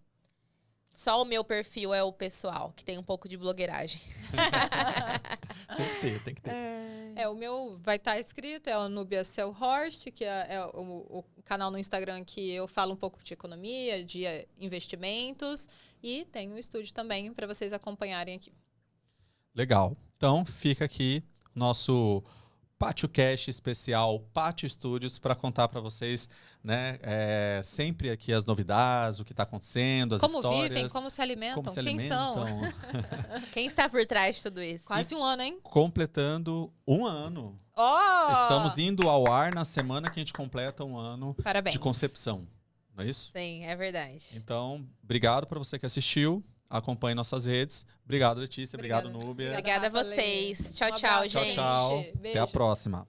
Speaker 3: Só o meu perfil é o pessoal, que tem um pouco de blogueiragem.
Speaker 2: Tem que ter.
Speaker 1: O meu vai estar escrito, é o Núbia Selhorst, que é o canal no Instagram que eu falo um pouco de economia, de investimentos. E tem um estúdio também para vocês acompanharem aqui.
Speaker 2: Legal. Então, fica aqui nosso PatioCast especial Patio Studios para contar para vocês, né, sempre aqui as novidades, o que está acontecendo, as histórias.
Speaker 1: Como vivem, como se alimentam, quem são.
Speaker 3: Quem está por trás de tudo isso?
Speaker 1: Quase um ano, hein?
Speaker 2: Completando 1 ano. Estamos indo ao ar na semana que a gente completa 1 ano
Speaker 1: Parabéns.
Speaker 2: de concepção. Não é isso?
Speaker 3: Sim, é verdade.
Speaker 2: Então, obrigado para você que assistiu. Acompanhe nossas redes. Obrigado, Letícia. Obrigado, Núbia.
Speaker 3: Obrigada a vocês. Tchau, tchau, gente.
Speaker 2: Tchau. Até a próxima.